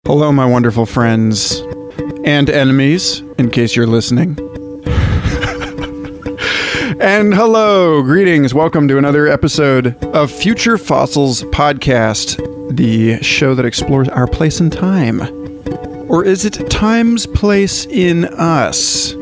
Hello, my wonderful friends and enemies, in case you're listening. And hello, greetings. Welcome to another episode of Future Fossils Podcast, the show that explores our place in time. Or is it time's place in us?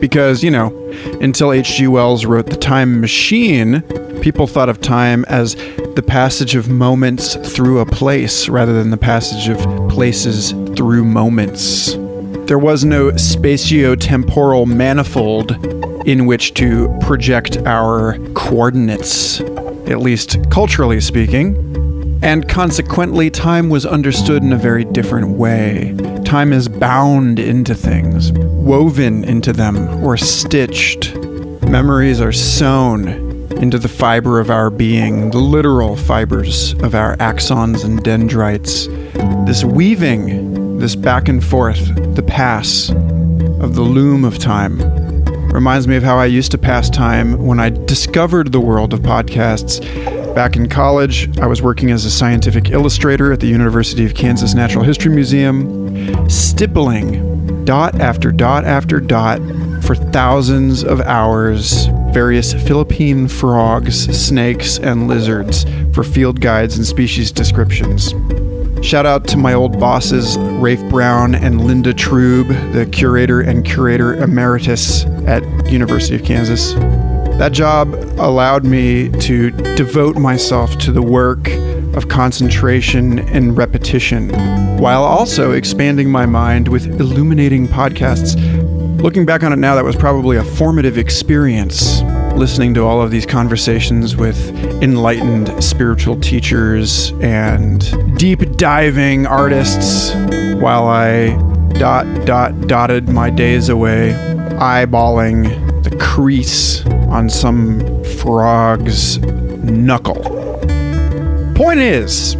Because, until H.G. Wells wrote The Time Machine, people thought of time as the passage of moments through a place rather than the passage of places through moments. There was no spatio-temporal manifold in which to project our coordinates, at least culturally speaking, and consequently time was understood in a very different way. Time is bound into things, woven into them, or stitched. Memories are sewn into the fiber of our being, the literal fibers of our axons and dendrites. This weaving, this back and forth, the pass of the loom of time, reminds me of how I used to pass time when I discovered the world of podcasts. Back in college, I was working as a scientific illustrator at the University of Kansas Natural History Museum, stippling dot after dot after dot for thousands of hours various Philippine frogs, snakes, and lizards for field guides and species descriptions. Shout out to my old bosses, Rafe Brown and Linda Trube, the curator and curator emeritus at University of Kansas. That job allowed me to devote myself to the work of concentration and repetition, while also expanding my mind with illuminating podcasts. Looking back on it now, that was probably a formative experience, listening to all of these conversations with enlightened spiritual teachers and deep diving artists while I dotted my days away, eyeballing the crease on some frog's knuckle. Point is,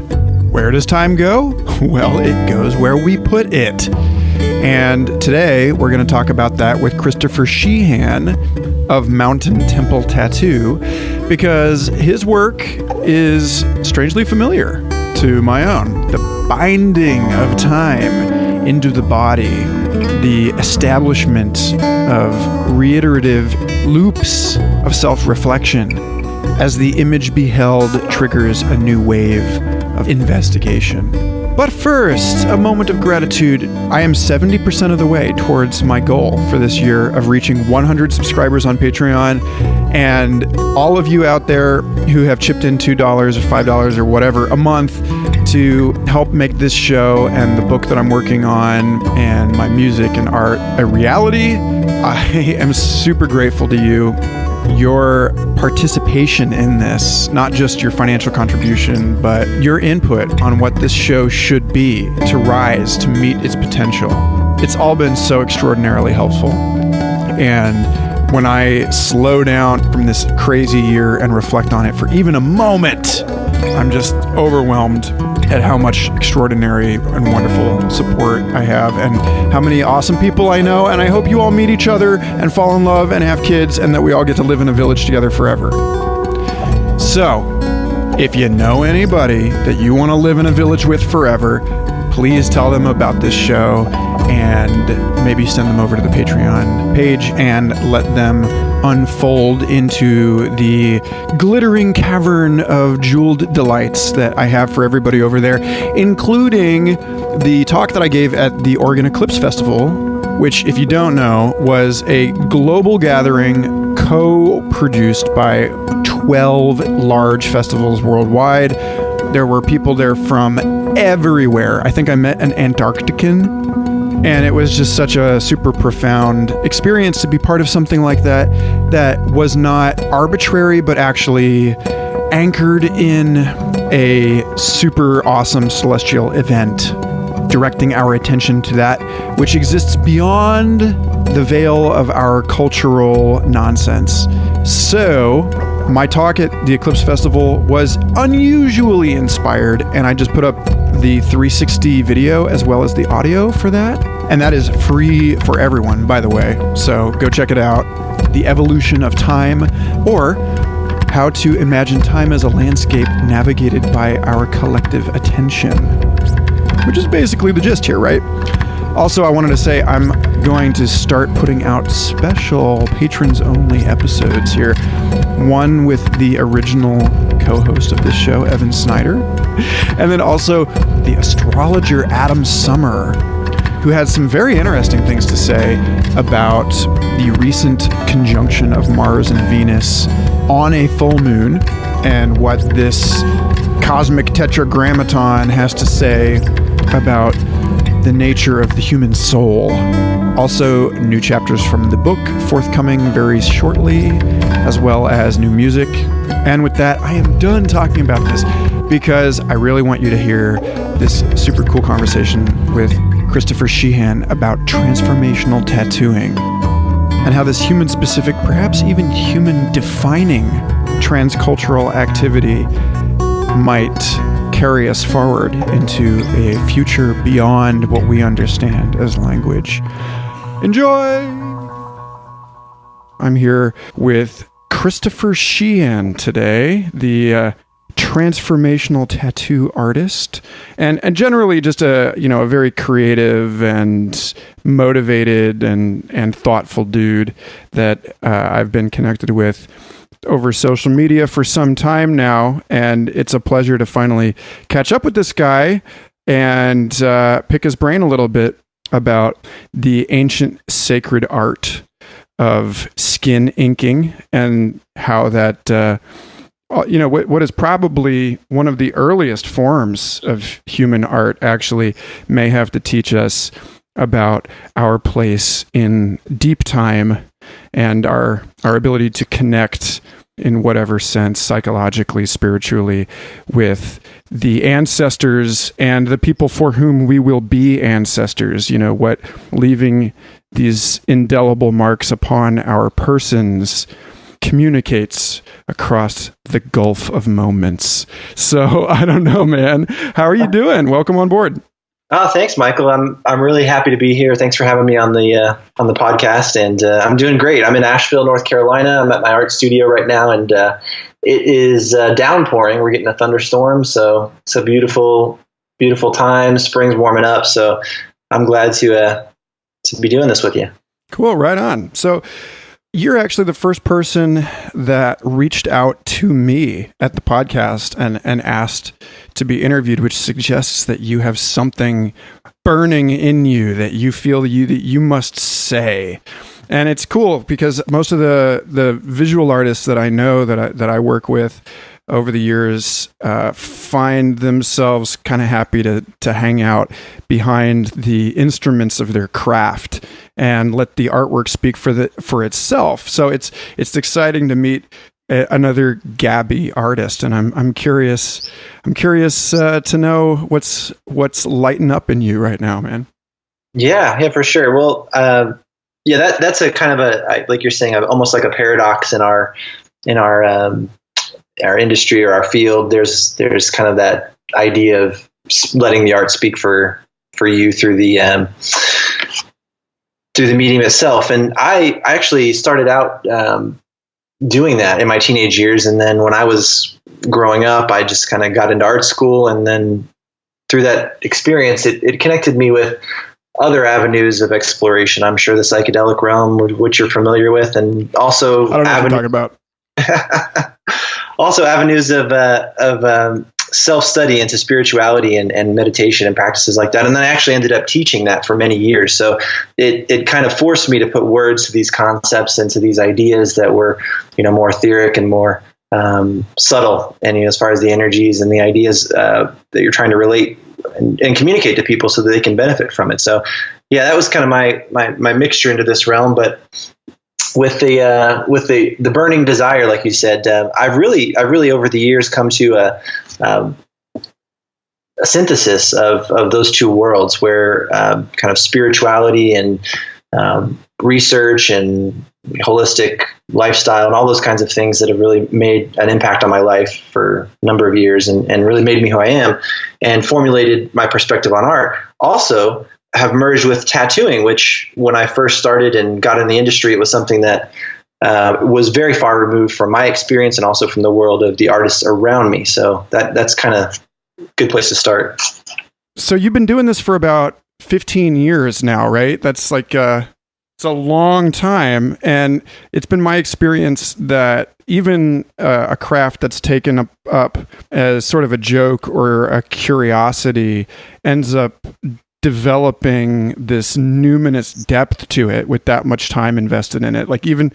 where does time go? Well, it goes where we put it. And today we're going to talk about that with Christopher Sheehan of Mountain Temple Tattoo, because his work is strangely familiar to my own. The binding of time into the body, the establishment of reiterative loops of self-reflection as the image beheld triggers a new wave of investigation. But first, a moment of gratitude. I am 70% of the way towards my goal for this year of reaching 100 subscribers on Patreon. And all of you out there who have chipped in $2 or $5 or whatever a month to help make this show and the book that I'm working on and my music and art a reality, I am super grateful to you. Your participation in this, not just your financial contribution, but your input on what this show should be to rise, to meet its potential. It's all been so extraordinarily helpful. And when I slow down from this crazy year and reflect on it for even a moment, I'm just overwhelmed at how much extraordinary and wonderful support I have and how many awesome people I know. And I hope you all meet each other and fall in love and have kids and that we all get to live in a village together forever. So, if you know anybody that you want to live in a village with forever, please tell them about this show and maybe send them over to the Patreon page and let them unfold into the glittering cavern of jeweled delights that I have for everybody over there, including the talk that I gave at the Oregon Eclipse Festival, which, if you don't know, was a global gathering co-produced by 12 large festivals worldwide. There were people there from everywhere. I think I met an Antarctican. And it was just such a super profound experience to be part of something like that, that was not arbitrary, but actually anchored in a super awesome celestial event, directing our attention to that which exists beyond the veil of our cultural nonsense. So, my talk at the Eclipse Festival was unusually inspired, and I just put up the 360 video as well as the audio for that. And that is free for everyone, by the way. So go check it out. The Evolution of Time, or How to Imagine Time as a Landscape Navigated by Our Collective Attention. which is basically the gist here, right? Also, I wanted to say I'm going to start putting out special patrons-only episodes here. One with the original co-host of this show, Evan Snyder, and then also the astrologer Adam Summer, who had some very interesting things to say about the recent conjunction of Mars and Venus on a full moon and what this cosmic tetragrammaton has to say about the nature of the human soul. Also, new chapters from the book forthcoming very shortly, as well as new music. And with that, I am done talking about this because I really want you to hear this super cool conversation with Christopher Sheehan about transformational tattooing and how this human-specific, perhaps even human-defining transcultural activity might carry us forward into a future beyond what we understand as language. Enjoy! I'm here with Christopher Sheehan today, the transformational tattoo artist, and generally just a very creative and motivated and thoughtful dude that I've been connected with over social media for some time now, and it's a pleasure to finally catch up with this guy and pick his brain a little bit about the ancient sacred art of skin inking and how that what is probably one of the earliest forms of human art actually may have to teach us about our place in deep time and our ability to connect in whatever sense, psychologically, spiritually, with the ancestors and the people for whom we will be ancestors, what leaving these indelible marks upon our persons communicates across the gulf of moments. So I don't know, man. How are you doing? Welcome on board. Oh, thanks, Michael. I'm really happy to be here. Thanks for having me on the podcast, and I'm doing great. I'm in Asheville, North Carolina. I'm at my art studio right now, and it is downpouring. We're getting a thunderstorm, so it's a beautiful, beautiful time. Spring's warming up, so I'm glad to be doing this with you. Cool, right on. So you're actually the first person that reached out to me at the podcast and asked to be interviewed, which suggests that you have something burning in you that you feel that you must say. And it's cool because most of the visual artists that I know that I work with over the years find themselves kind of happy to hang out behind the instruments of their craft and let the artwork speak for itself. So it's exciting to meet another Gabby artist, and I'm curious to know what's lighting up in you right now, man. Yeah, for sure. Well, that's a kind of like you're saying, almost like a paradox in our industry or our field. There's kind of that idea of letting the art speak for you through the medium itself. And I actually started out doing that in my teenage years. And then when I was growing up, I just kind of got into art school. And then through that experience, it connected me with other avenues of exploration. I'm sure the psychedelic realm, which you're familiar with, and also I don't know what you're talking about. Also avenues of self-study into spirituality and meditation and practices like that. And then I actually ended up teaching that for many years. So it kind of forced me to put words to these concepts and to these ideas that were, more etheric and more subtle. And as far as the energies and the ideas that you're trying to relate and communicate to people so that they can benefit from it. So yeah, that was kind of my mixture into this realm. But with the burning desire, like you said, I've really over the years come to a synthesis of those two worlds, where kind of spirituality and research and holistic lifestyle and all those kinds of things that have really made an impact on my life for a number of years and really made me who I am and formulated my perspective on art. Also have merged with tattooing, which when I first started and got in the industry, it was something that was very far removed from my experience and also from the world of the artists around me. So that's kind of a good place to start. So you've been doing this for about 15 years now, right? That's like it's a long time, and it's been my experience that even a craft that's taken up as sort of a joke or a curiosity ends up developing this numinous depth to it with that much time invested in it. Like even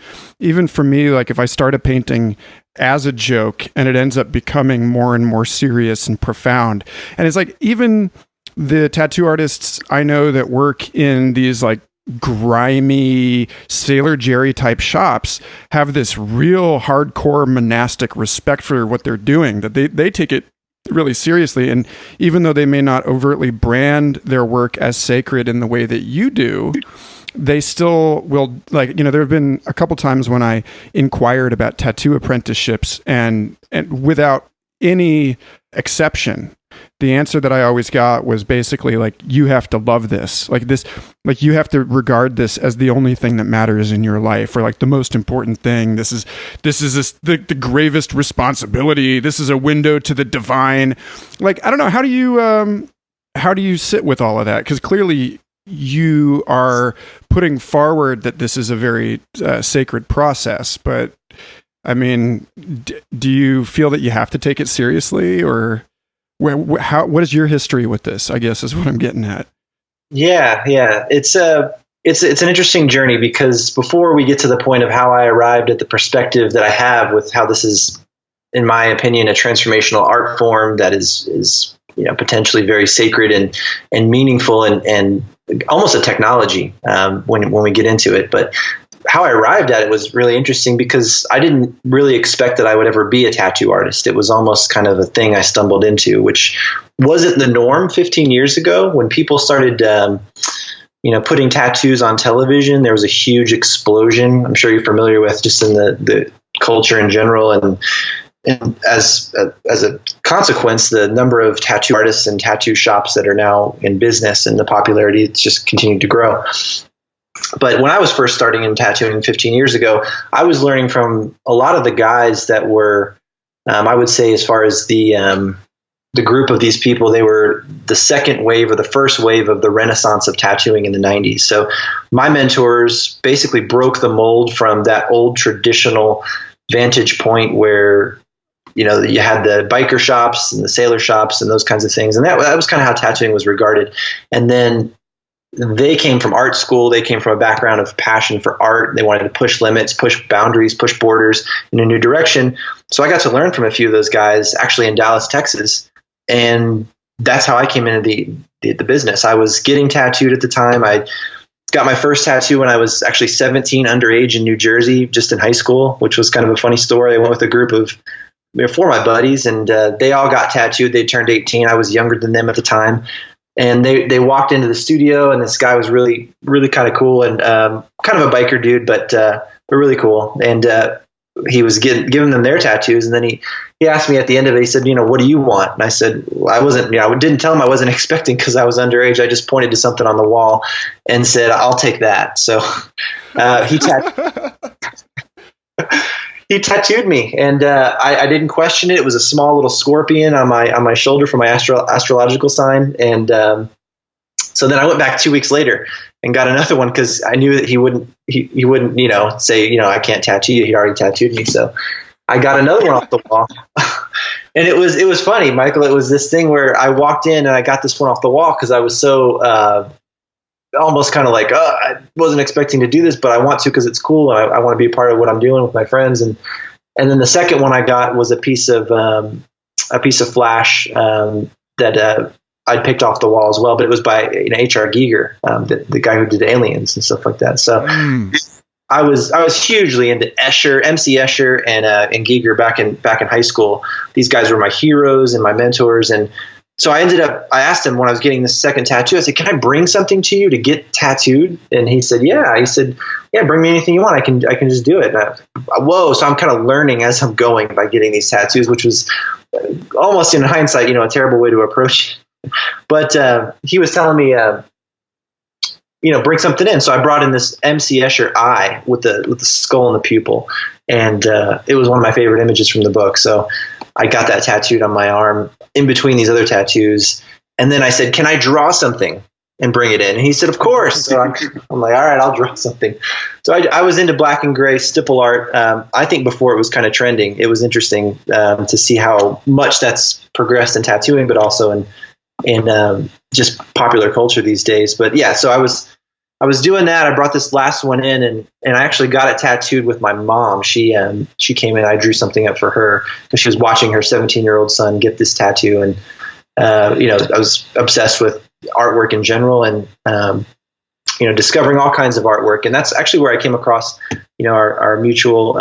for me, like if I start a painting as a joke and it ends up becoming more and more serious and profound, and it's like even the tattoo artists I know that work in these like grimy Sailor Jerry type shops have this real hardcore monastic respect for what they're doing, that they take it really seriously. And even though they may not overtly brand their work as sacred in the way that you do, they still will, like, there have been a couple times when I inquired about tattoo apprenticeships, and without any exception, the answer that I always got was basically like, you have to love this, like you have to regard this as the only thing that matters in your life, or like the most important thing. This is the gravest responsibility. This is a window to the divine. Like, I don't know. How do you sit with all of that? Because clearly you are putting forward that this is a very sacred process, but I mean, do you feel that you have to take it seriously, or what is your history with this, I guess is what I'm getting at. Yeah. It's an interesting journey, because before we get to the point of how I arrived at the perspective that I have with how this is, in my opinion, a transformational art form that is potentially very sacred and meaningful and almost a technology when we get into it. But how I arrived at it was really interesting, because I didn't really expect that I would ever be a tattoo artist. It was almost kind of a thing I stumbled into, which wasn't the norm 15 years ago when people started, putting tattoos on television. There was a huge explosion. I'm sure you're familiar with, just in the culture in general. And as a consequence, the number of tattoo artists and tattoo shops that are now in business and the popularity, it's just continued to grow. But when I was first starting in tattooing 15 years ago, I was learning from a lot of the guys that were, I would say, as far as the group of these people, they were the second wave or the first wave of the renaissance of tattooing in the 90s. So my mentors basically broke the mold from that old traditional vantage point where, you had the biker shops and the sailor shops and those kinds of things. And that was kind of how tattooing was regarded. And then they came from art school. They came from a background of passion for art. They wanted to push limits, push boundaries, push borders in a new direction. So I got to learn from a few of those guys actually in Dallas, Texas. And that's how I came into the business. I was getting tattooed at the time. I got my first tattoo when I was actually 17, underage in New Jersey, just in high school, which was kind of a funny story. I went with a group of 4 of my buddies, and they all got tattooed. They turned 18. I was younger than them at the time. And they walked into the studio, and this guy was really, really kind of cool and kind of a biker dude, but really cool. And he was giving them their tattoos. And then he asked me at the end of it, he said, what do you want? And I said, I didn't tell him I wasn't expecting, because I was underage. I just pointed to something on the wall and said, I'll take that. So he tattooed me, and I didn't question it. It was a small little scorpion on my shoulder for my astrological sign. And so then I went back 2 weeks later and got another one, because I knew that he wouldn't say, I can't tattoo you. He'd already tattooed me. So I got another one off the wall. And it was funny, Michael. It was this thing where I walked in and I got this one off the wall because I was so almost kind of like, I wasn't expecting to do this, but I want to because it's cool. And I want to be a part of what I'm doing with my friends. And then the second one I got was a piece of flash that I'd picked off the wall as well, but it was by H.R. Giger, the guy who did Aliens and stuff like that. So I was hugely into MC Escher and Giger back in high school. These guys were my heroes and my mentors. And so I asked him when I was getting this second tattoo, I said, can I bring something to you to get tattooed? And he said, yeah. He said, yeah, bring me anything you want. I can just do it. Whoa. So I'm kind of learning as I'm going by getting these tattoos, which was almost in hindsight, a terrible way to approach it. But he was telling me, bring something in. So I brought in this MC Escher eye with the skull and the pupil. And it was one of my favorite images from the book. So I got that tattooed on my arm in between these other tattoos. And then I said, can I draw something and bring it in? And he said, of course. So I'm like, all right, I'll draw something. So I was into black and gray stipple art. I think before it was kind of trending. It was interesting to see how much that's progressed in tattooing, but also in just popular culture these days. But yeah, so I was doing that. I brought this last one in, and I actually got it tattooed with my mom. She came in. I drew something up for her because she was watching her 17-year-old son get this tattoo, and I was obsessed with artwork in general, and discovering all kinds of artwork. And that's actually where I came across our mutual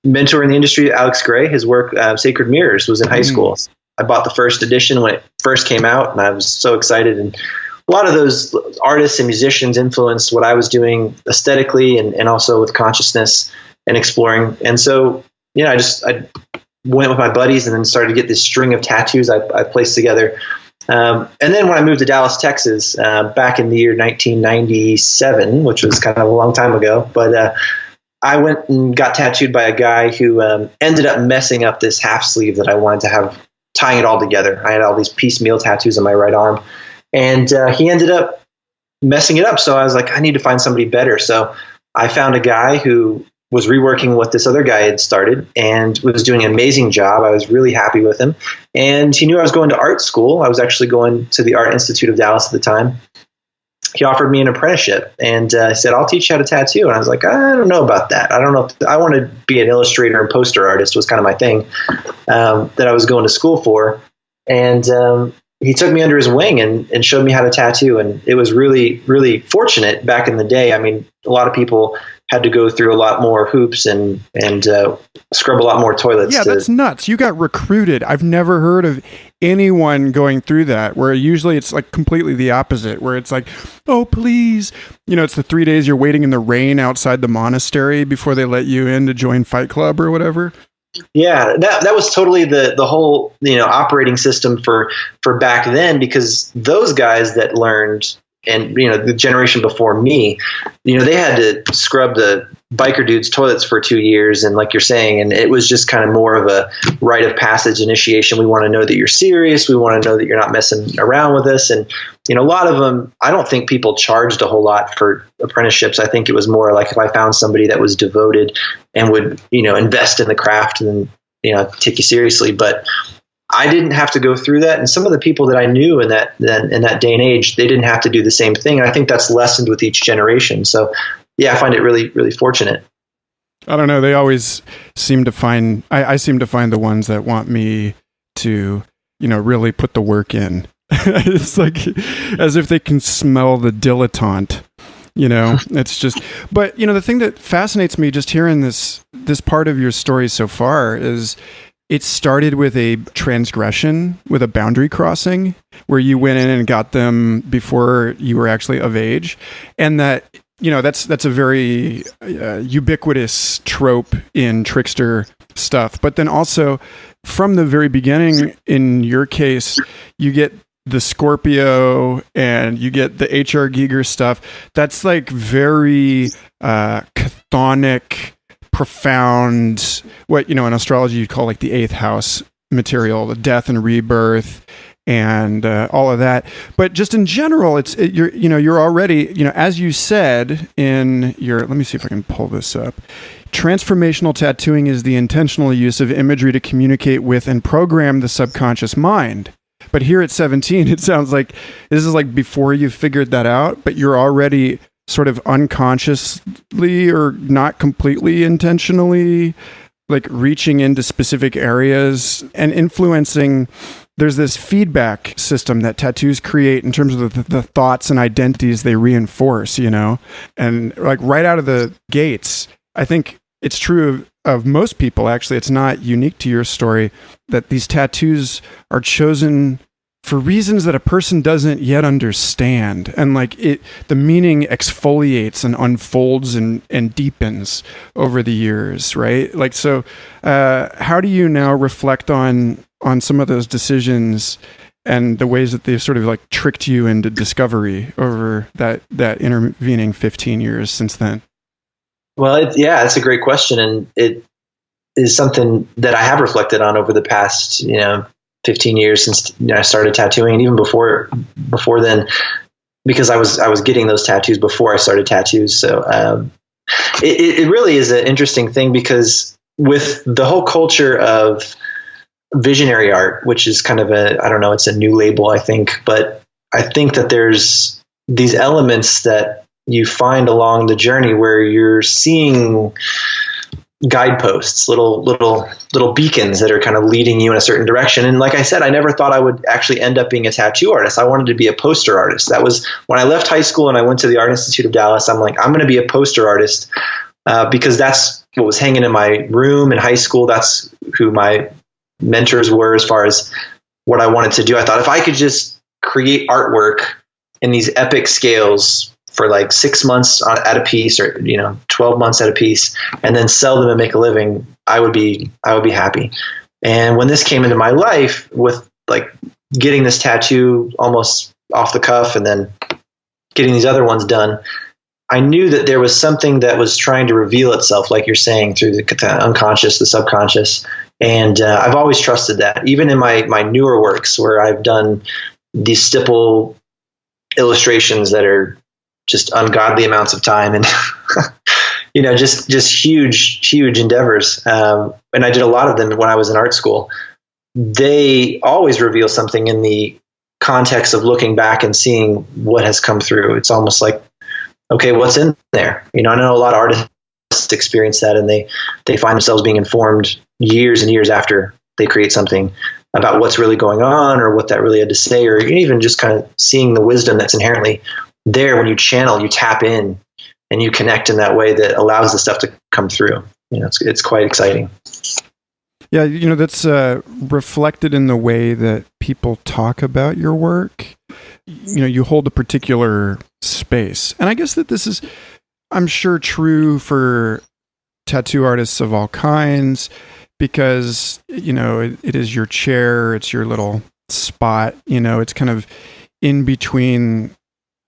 mentor in the industry, Alex Gray. His work, Sacred Mirrors, was in high school. I bought the first edition when it first came out, and I was so excited. And a lot of those artists and musicians influenced what I was doing aesthetically and also with consciousness and exploring. And so, I went with my buddies and then started to get this string of tattoos I placed together. And then when I moved to Dallas, Texas, back in the year 1997, which was kind of a long time ago, but I went and got tattooed by a guy who ended up messing up this half sleeve that I wanted to have, tying it all together. I had all these piecemeal tattoos on my right arm, and he ended up messing it up. So I was like, I need to find somebody better. So I found a guy who was reworking what this other guy had started and was doing an amazing job. I was really happy with him. And he knew I was going to art school. I was actually going to the Art Institute of Dallas at the time. He offered me an apprenticeship and said, I'll teach you how to tattoo. And I was like, I don't know about that. I don't know. I want to be an illustrator and poster artist was kind of my thing that I was going to school for. And he took me under his wing and showed me how to tattoo. And it was really, really fortunate back in the day. I mean, a lot of people had to go through a lot more hoops and scrub a lot more toilets. Yeah, that's nuts. You got recruited. I've never heard of anyone going through that, where usually it's like completely the opposite, where it's like, oh, please. It's the 3 days you're waiting in the rain outside the monastery before they let you in to join Fight Club or whatever. Yeah, that was totally the whole, operating system for back then, because those guys that learned, and the generation before me, they had to scrub the biker dudes' toilets for 2 years, and like you're saying, and it was just kind of more of a rite of passage initiation. We want to know that you're serious. We want to know that you're not messing around with us. And a lot of them, I don't think people charged a whole lot for apprenticeships. I think it was more like if I found somebody that was devoted and would invest in the craft and take you seriously. But I didn't have to go through that, and some of the people that I knew in that day and age, they didn't have to do the same thing. And I think that's lessened with each generation. So, yeah, I find it really, really fortunate. I don't know. They always seem to find. I seem to find the ones that want me to, really put the work in. It's like as if they can smell the dilettante. It's just. But the thing that fascinates me just hearing this part of your story so far is, it started with a transgression, with a boundary crossing, where you went in and got them before you were actually of age. And that, that's a very ubiquitous trope in trickster stuff. But then also, from the very beginning, in your case, you get the Scorpio and you get the H.R. Giger stuff. That's like very chthonic, profound, what in astrology you'd call like the eighth house material, the death and rebirth and all of that. But just in general, you're already, as you said in your, let me see if I can pull this up. Transformational tattooing is the intentional use of imagery to communicate with and program the subconscious mind. But here at 17, it sounds like this is like before you figured that out, but you're already sort of unconsciously or not completely intentionally like reaching into specific areas and influencing. There's this feedback system that tattoos create in terms of the thoughts and identities they reinforce, and like right out of the gates, I think it's true of most people. Actually, it's not unique to your story that these tattoos are chosen for reasons that a person doesn't yet understand. And like the meaning exfoliates and unfolds and deepens over the years, right? Like, so how do you now reflect on some of those decisions and the ways that they've sort of like tricked you into discovery over that intervening 15 years since then? Well, it's a great question. And it is something that I have reflected on over the past, 15 years since I started tattooing, and even before then, because I was getting those tattoos before I started tattoos. So it really is an interesting thing, because with the whole culture of visionary art, which is kind of it's a new label, I think, but I think that there's these elements that you find along the journey where you're seeing guideposts, little beacons that are kind of leading you in a certain direction. And like I said, I never thought I would actually end up being a tattoo artist. I wanted to be a poster artist. That was when I left high school and I went to the Art Institute of Dallas. I'm like, I'm going to be a poster artist, because that's what was hanging in my room in high school. That's who my mentors were as far as what I wanted to do. I thought if I could just create artwork in these epic scales for like 6 months at a piece, or 12 months at a piece, and then sell them and make a living, I would be happy. And when this came into my life with like getting this tattoo almost off the cuff and then getting these other ones done, I knew that there was something that was trying to reveal itself, like you're saying, through the unconscious, the subconscious. And I've always trusted that, even in my newer works where I've done these stipple illustrations that are just ungodly amounts of time and, just huge endeavors. And I did a lot of them when I was in art school. They always reveal something in the context of looking back and seeing what has come through. It's almost like, okay, what's in there? I know a lot of artists experience that, and they find themselves being informed years and years after they create something about what's really going on, or what that really had to say, or even just kind of seeing the wisdom that's inherently there when you channel, you tap in, and you connect in that way that allows the stuff to come through. It's quite exciting. Yeah, that's reflected in the way that people talk about your work. You hold a particular space. And I guess that this is, I'm sure, true for tattoo artists of all kinds, because, it is your chair, it's your little spot, it's kind of in between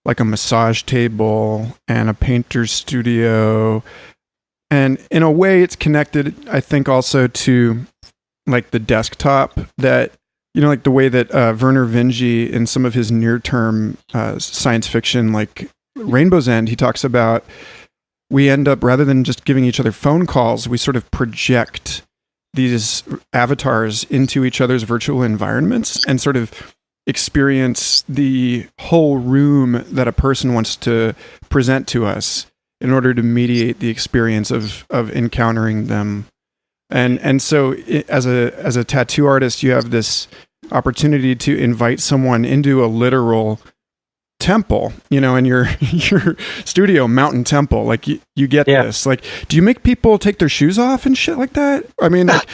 like a massage table and a painter's studio. And in a way it's connected, I think, also to like the desktop that, like the way that Werner Vinge in some of his near-term science fiction, like Rainbow's End, he talks about, we end up, rather than just giving each other phone calls, we sort of project these avatars into each other's virtual environments and sort of experience the whole room that a person wants to present to us in order to mediate the experience of encountering them. And so as a tattoo artist, you have this opportunity to invite someone into a literal temple, in your studio, mountain temple. Like you get this. Like, do you make people take their shoes off and shit like that? I mean, like,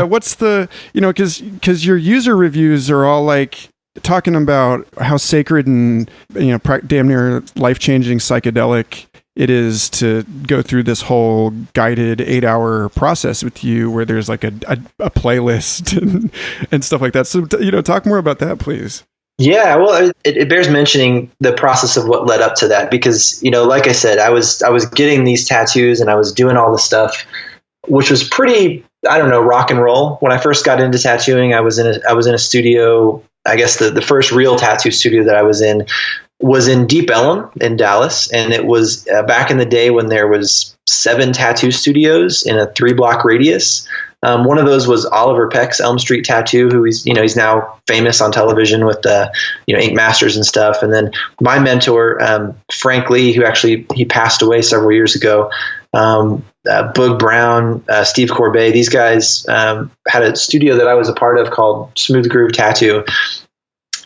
what's the, because your user reviews are all like talking about how sacred and, damn near life-changing psychedelic it is to go through this whole guided 8-hour process with you, where there's like a playlist and stuff like that. So, talk more about that, please. Yeah, well, it bears mentioning the process of what led up to that, because, like I said, I was getting these tattoos and I was doing all the stuff, which was pretty, rock and roll. When I first got into tattooing, I was in a studio. I guess the first real tattoo studio that I was in Deep Ellum in Dallas. And it was back in the day when there was 7 tattoo studios in a 3-block radius. One of those was Oliver Peck's Elm Street Tattoo, who he's now famous on television with Ink Masters and stuff. And then my mentor, Frank Lee, who he passed away several years ago, Boog Brown, Steve Corbet, these guys had a studio that I was a part of called Smooth Groove Tattoo.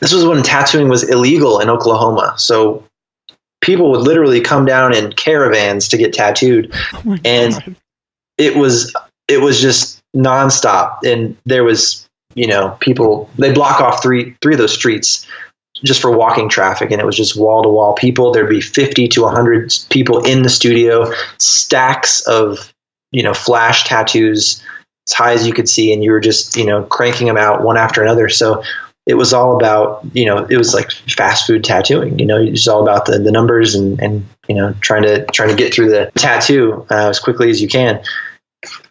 This was when tattooing was illegal in Oklahoma. So people would literally come down in caravans to get tattooed. Oh, and it was just nonstop. And there was, people, they block off three of those streets just for walking traffic. And it was just wall to wall people. There'd be 50 to 100 people in the studio, stacks of, flash tattoos as high as you could see. And you were just, cranking them out one after another. So it was all about, it was like fast food tattooing, it's all about the numbers and trying to get through the tattoo as quickly as you can.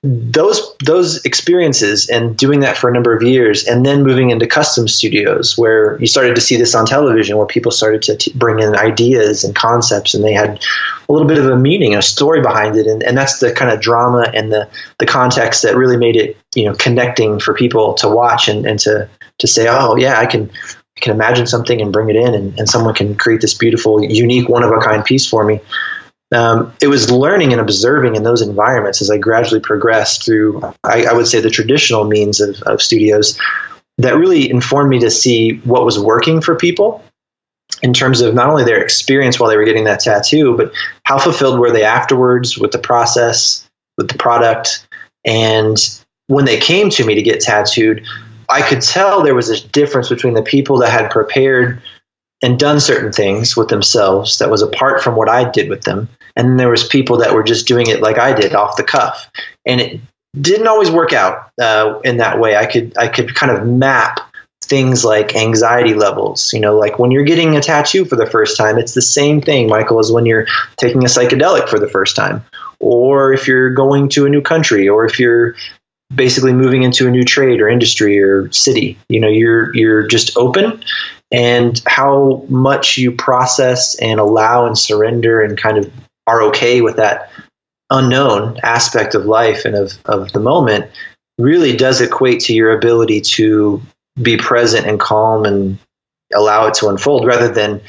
those experiences and doing that for a number of years, and then moving into custom studios where you started to see this on television, where people started to bring in ideas and concepts, and they had a little bit of a meaning, a story behind it. And that's the kind of drama and the context that really made it, connecting for people to watch and to say, oh yeah, I can imagine something and bring it in, and someone can create this beautiful, unique, one of a kind piece for me. It was learning and observing in those environments as I gradually progressed through, I would say, the traditional means of studios that really informed me to see what was working for people in terms of not only their experience while they were getting that tattoo, but how fulfilled were they afterwards with the process, with the product. And when they came to me to get tattooed, I could tell there was a difference between the people that had prepared and done certain things with themselves that was apart from what I did with them. And then there was people that were just doing it like I did, off the cuff. And it didn't always work out in that way. I could kind of map things like anxiety levels. Like when you're getting a tattoo for the first time, it's the same thing, Michael, as when you're taking a psychedelic for the first time, or if you're going to a new country, or if you're basically moving into a new trade or industry or city. You're just open, and how much you process and allow and surrender and kind of are okay with that unknown aspect of life and of the moment really does equate to your ability to be present and calm and allow it to unfold, rather than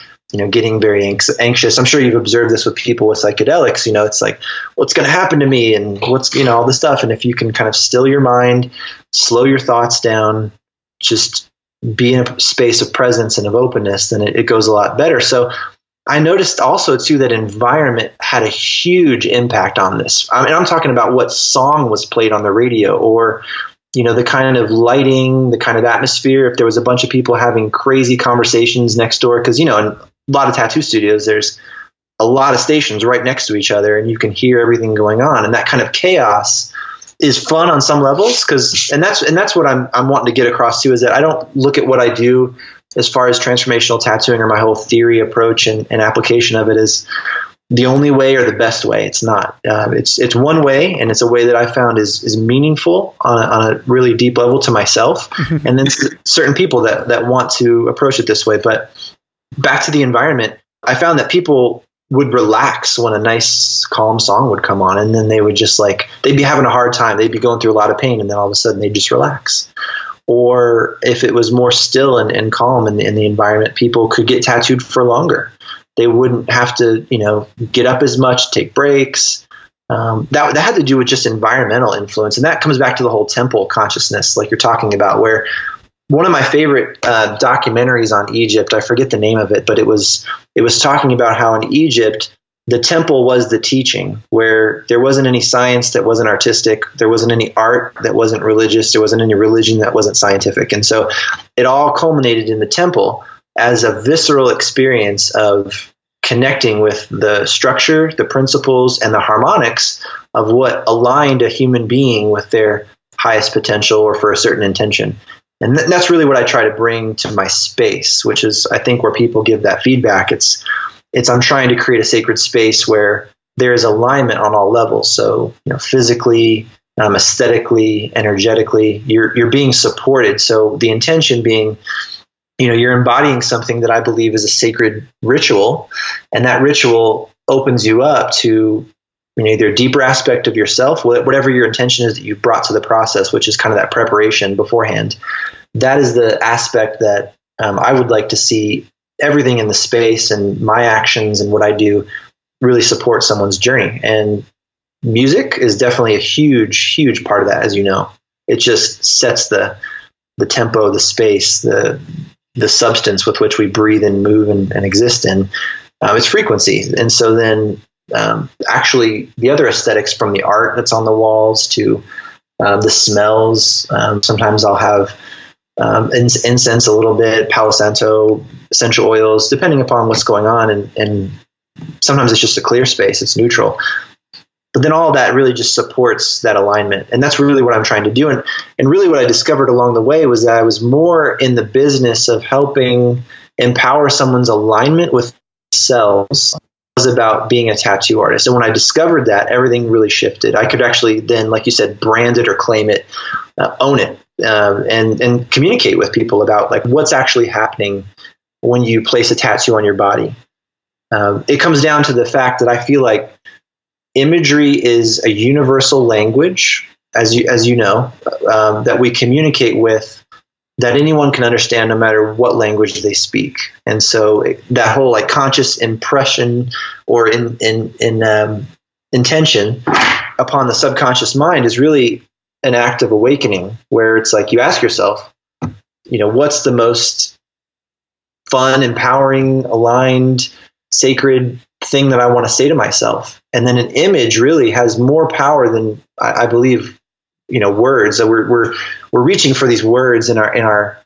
getting very anxious. I'm sure you've observed this with people with psychedelics. It's like, what's going to happen to me, and what's all this stuff. And if you can kind of still your mind, slow your thoughts down, just be in a space of presence and of openness, then it goes a lot better. So I noticed also too that environment had a huge impact on this. I mean, I'm talking about what song was played on the radio, or the kind of lighting, the kind of atmosphere. If there was a bunch of people having crazy conversations next door, because in a lot of tattoo studios, there's a lot of stations right next to each other, and you can hear everything going on, and that kind of chaos is fun on some levels. And that's what I'm wanting to get across too, is that I don't look at what I do as far as transformational tattooing or my whole theory approach and application of it as the only way or the best way. It's not. It's one way, and it's a way that I found is meaningful on a really deep level to myself, and then certain people that want to approach it this way. But back to the environment, I found that people would relax when a nice, calm song would come on, and then they would just they'd be having a hard time. They'd be going through a lot of pain, and then all of a sudden they'd just relax. Or if it was more still and calm in the environment, people could get tattooed for longer. They wouldn't have to, get up as much, take breaks. That had to do with just environmental influence. And that comes back to the whole temple consciousness, like you're talking about, where one of my favorite documentaries on Egypt, I forget the name of it, but it was talking about how in Egypt, the temple was the teaching, where there wasn't any science that wasn't artistic. There wasn't any art that wasn't religious. There wasn't any religion that wasn't scientific. And so it all culminated in the temple as a visceral experience of connecting with the structure, the principles, and the harmonics of what aligned a human being with their highest potential or for a certain intention. And that's really what I try to bring to my space, which is, I think, where people give that feedback. It's I'm trying to create a sacred space where there is alignment on all levels. So, physically, aesthetically, energetically, you're being supported. So the intention being, you're embodying something that I believe is a sacred ritual, and that ritual opens you up to either a deeper aspect of yourself, whatever your intention is that you brought to the process, which is kind of that preparation beforehand. That is the aspect that I would like to see everything in the space and my actions and what I do really support someone's journey. And music is definitely a huge, huge part of that, as you know. It just sets the tempo, the space, the substance with which we breathe and move and exist in. It's frequency. And so then actually the other aesthetics, from the art that's on the walls to the smells, sometimes I'll have incense a little bit, Palo Santo, essential oils, depending upon what's going on. And sometimes it's just a clear space, it's neutral. But then all of that really just supports that alignment. And that's really what I'm trying to do. And really what I discovered along the way was that I was more in the business of helping empower someone's alignment with themselves. I was about being a tattoo artist. And when I discovered that, everything really shifted. I could actually then, like you said, brand it or claim it, own it, and communicate with people about like what's actually happening when you place a tattoo on your body. It comes down to the fact that I feel like imagery is a universal language, as you know, that we communicate with, that anyone can understand no matter what language they speak. And so that whole like conscious impression or intention upon the subconscious mind is really an act of awakening, where it's like you ask yourself, what's the most fun, empowering, aligned, sacred thing that I want to say to myself? And then an image really has more power than I believe, words. So we're reaching for these words in our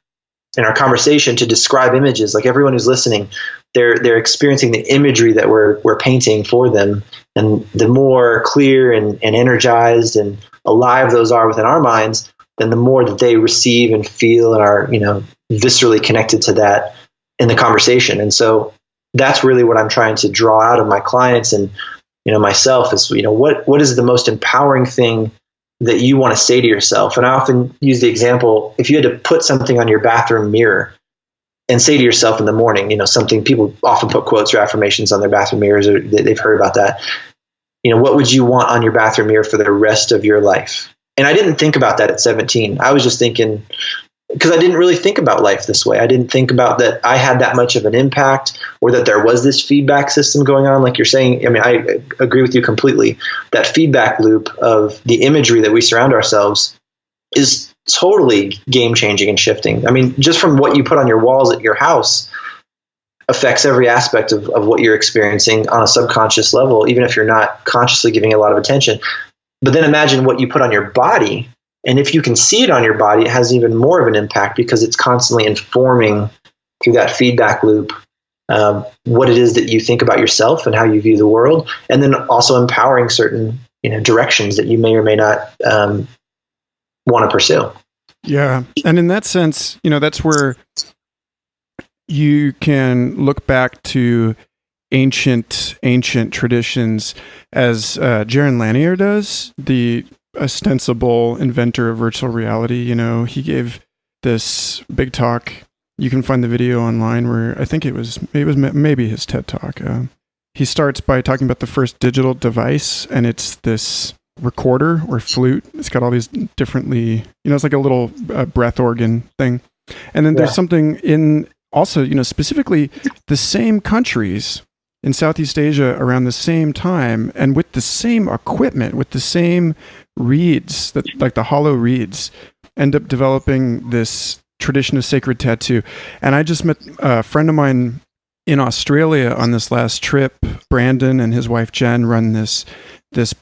conversation to describe images. Like everyone who's listening, they're experiencing the imagery that we're painting for them. And the more clear and energized and alive those are within our minds, then the more that they receive and feel and are, viscerally connected to that in the conversation. And so that's really what I'm trying to draw out of my clients and, myself is, what is the most empowering thing that you want to say to yourself? And I often use the example, if you had to put something on your bathroom mirror and say to yourself in the morning, something, people often put quotes or affirmations on their bathroom mirrors, or they've heard about that. What would you want on your bathroom mirror for the rest of your life? And I didn't think about that at 17. I was just thinking, because I didn't really think about life this way. I didn't think about that I had that much of an impact, or that there was this feedback system going on. Like you're saying, I agree with you completely. That feedback loop of the imagery that we surround ourselves is totally game changing and shifting. Just from what you put on your walls at your house affects every aspect of what you're experiencing on a subconscious level, even if you're not consciously giving it a lot of attention. But then imagine what you put on your body. And if you can see it on your body, it has even more of an impact, because it's constantly informing through that feedback loop what it is that you think about yourself and how you view the world, and then also empowering certain directions that you may or may not want to pursue. Yeah. And in that sense, that's where you can look back to ancient traditions, as Jaron Lanier does, the ostensible inventor of virtual reality. He gave this big talk. You can find the video online, where I think it was maybe his TED talk. He starts by talking about the first digital device, and it's this recorder or flute. It's got all these differently, it's like a little breath organ thing. And then there's something in also, specifically the same countries in Southeast Asia around the same time, and with the same equipment, with the same reeds, that like the hollow reeds, end up developing this tradition of sacred tattoo. And I just met a friend of mine in Australia on this last trip. Brandon and his wife Jen run this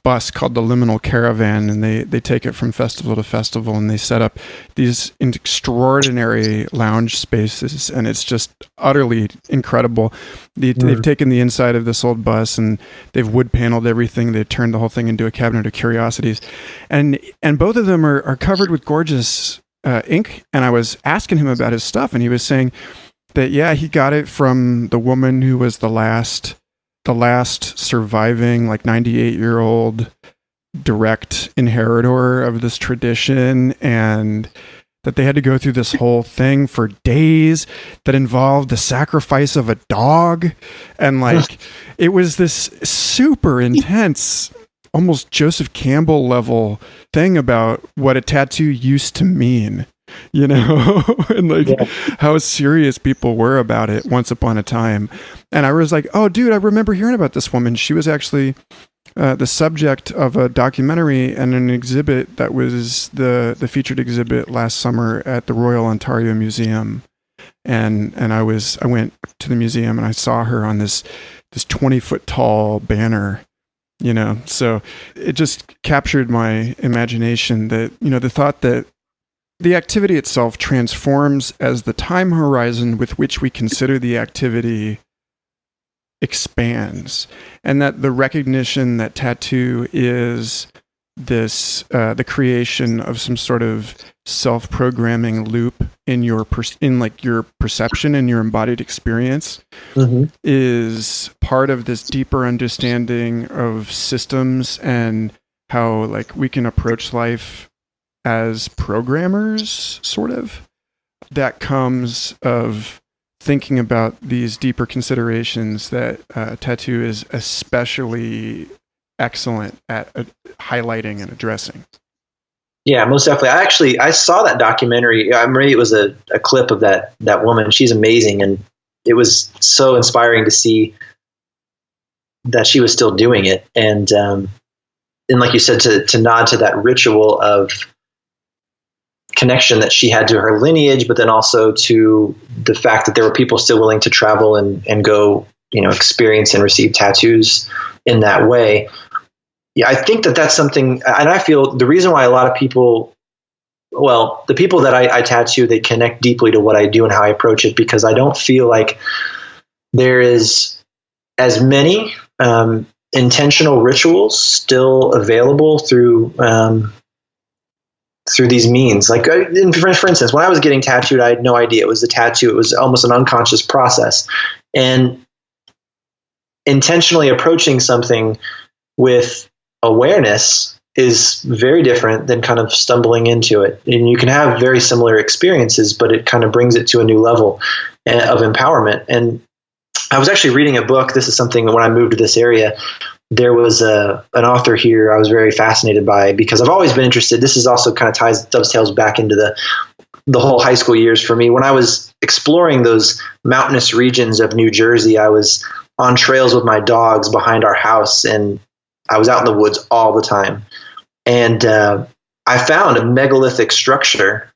bus called the Liminal Caravan, and they take it from festival to festival, and they set up these extraordinary lounge spaces, and it's just utterly incredible. They've taken the inside of this old bus, and they've wood paneled everything. They've turned the whole thing into a cabinet of curiosities, and both of them are covered with gorgeous ink. And I was asking him about his stuff, and he was saying that he got it from the woman who was the last surviving 98-year-old direct inheritor of this tradition, and that they had to go through this whole thing for days that involved the sacrifice of a dog. And it was this super intense, almost Joseph Campbell level thing about what a tattoo used to mean. And how serious people were about it once upon a time. And I was like, oh, dude, I remember hearing about this woman. She was actually the subject of a documentary and an exhibit that was the featured exhibit last summer at the Royal Ontario Museum. And I went to the museum, and I saw her on this 20-foot tall banner. So it just captured my imagination that, the thought that the activity itself transforms as the time horizon with which we consider the activity expands, and that the recognition that tattoo is the creation of some sort of self-programming loop in your perception and your embodied experience is part of this deeper understanding of systems and how like we can approach life as programmers, sort of. That comes of thinking about these deeper considerations that tattoo is especially excellent at highlighting and addressing. Yeah, most definitely. I saw that documentary. Maybe it was a clip of that woman. She's amazing, and it was so inspiring to see that she was still doing it. And like you said, to nod to that ritual of connection that she had to her lineage, but then also to the fact that there were people still willing to travel and go, experience and receive tattoos in that way. Yeah, I think that's something, and I feel the reason why a lot of people, well, the people that I tattoo, they connect deeply to what I do and how I approach it, because I don't feel like there is as many intentional rituals still available through these means. Like, for instance, when I was getting tattooed, I had no idea it was a tattoo. It was almost an unconscious process. And intentionally approaching something with awareness is very different than kind of stumbling into it. And you can have very similar experiences, but it kind of brings it to a new level of empowerment. And I was actually reading a book. This is something when I moved to this area, there was an author here I was very fascinated by, because I've always been interested. This is also kind of dovetails back into the whole high school years for me. When I was exploring those mountainous regions of New Jersey, I was on trails with my dogs behind our house, and I was out in the woods all the time. And I found a megalithic structure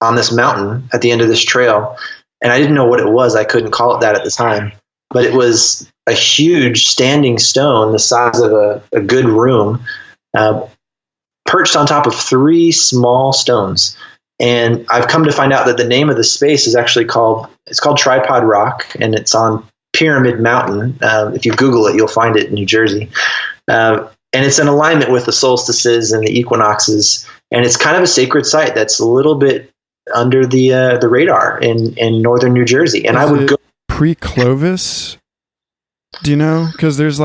on this mountain at the end of this trail. And I didn't know what it was. I couldn't call it that at the time. But it was a huge standing stone the size of a good room, perched on top of 3 small stones. And I've come to find out that the name of the space is actually called Tripod Rock, and it's on Pyramid Mountain. If you Google it, you'll find it in New Jersey. And it's in alignment with the solstices and the equinoxes. And it's kind of a sacred site that's a little bit under the radar in northern New Jersey. And I would go pre-Clovis. Do you know? Because there's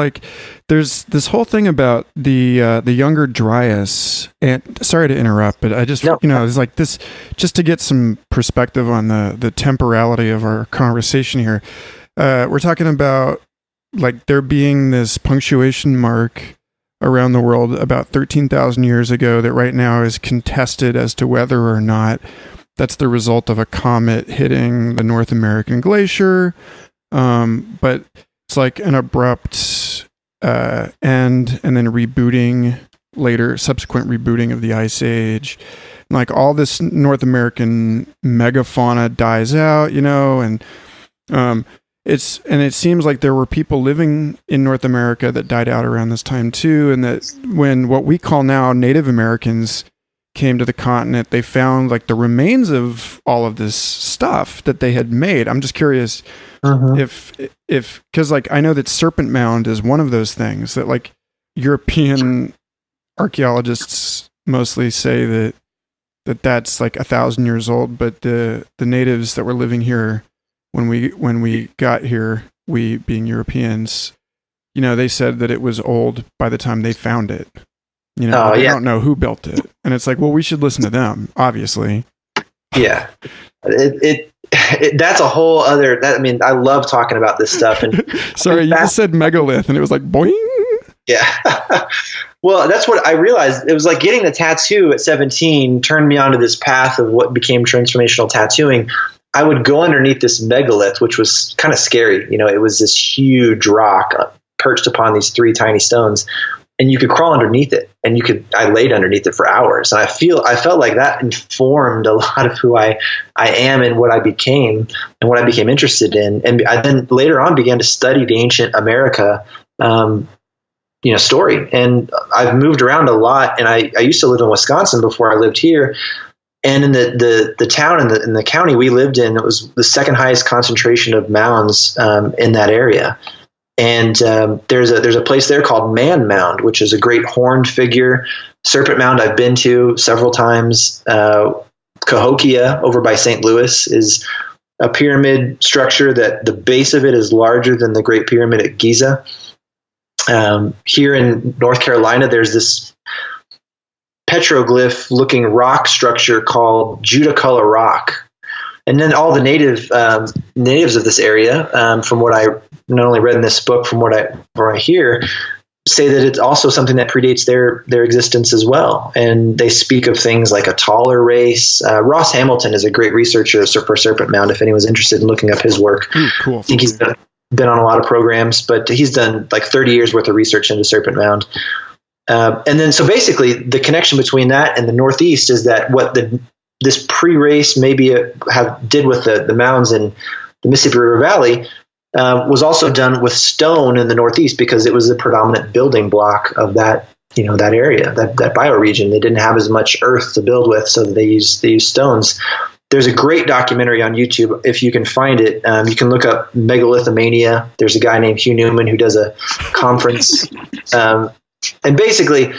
this whole thing about the younger Dryas. And sorry to interrupt, but I just it's like this, just to get some perspective on the temporality of our conversation here. We're talking about like there being this punctuation mark around the world about 13,000 years ago that right now is contested as to whether or not that's the result of a comet hitting the North American glacier. But it's like an abrupt end and then subsequent rebooting of the Ice Age. And like all this North American megafauna dies out, and it seems like there were people living in North America that died out around this time too, and that when what we call now Native Americans came to the continent, they found like the remains of all of this stuff that they had made. I'm just curious if because like I know that Serpent Mound is one of those things that like European archaeologists mostly say that's like 1,000 years old, but the natives that were living here when we got here, we being Europeans, they said that it was old by the time they found it. They don't know who built it. And it's like, well, we should listen to them, obviously. Yeah. That's a whole other, I love talking about this stuff. And sorry, you just said megalith and it was like, boing. Yeah. Well, that's what I realized. It was like getting the tattoo at 17 turned me onto this path of what became transformational tattooing. I would go underneath this megalith, which was kind of scary. It was this huge rock perched upon these 3 tiny stones, and you could crawl underneath it, and I laid underneath it for hours. And I felt like that informed a lot of who I am and what I became and what I became interested in. And I then later on began to study the ancient America, story. And I've moved around a lot, and I used to live in Wisconsin before I lived here. And in the town in the county we lived in, it was the second highest concentration of mounds in that area. And there's a place there called Man Mound, which is a great horned figure Serpent Mound I've been to several times. Cahokia over by St. Louis is a pyramid structure that the base of it is larger than the Great Pyramid at Giza. Here in North Carolina, there's this petroglyph-looking rock structure called Judaculla Rock. And then all the natives of this area, from what I not only read in this book, from what I hear, say that it's also something that predates their existence as well. And they speak of things like a taller race. Ross Hamilton is a great researcher for Serpent Mound, if anyone's interested in looking up his work. Cool. I think he's been on a lot of programs, but he's done like 30 years worth of research into Serpent Mound. And then, so basically the connection between that and the Northeast is that what this pre-race maybe did with the mounds in the Mississippi River Valley was also done with stone in the Northeast, because it was the predominant building block of that area, that bioregion. They didn't have as much earth to build with, so they used stones. There's a great documentary on YouTube, if you can find it. You can look up Megalithomania. There's a guy named Hugh Newman who does a conference. And basically,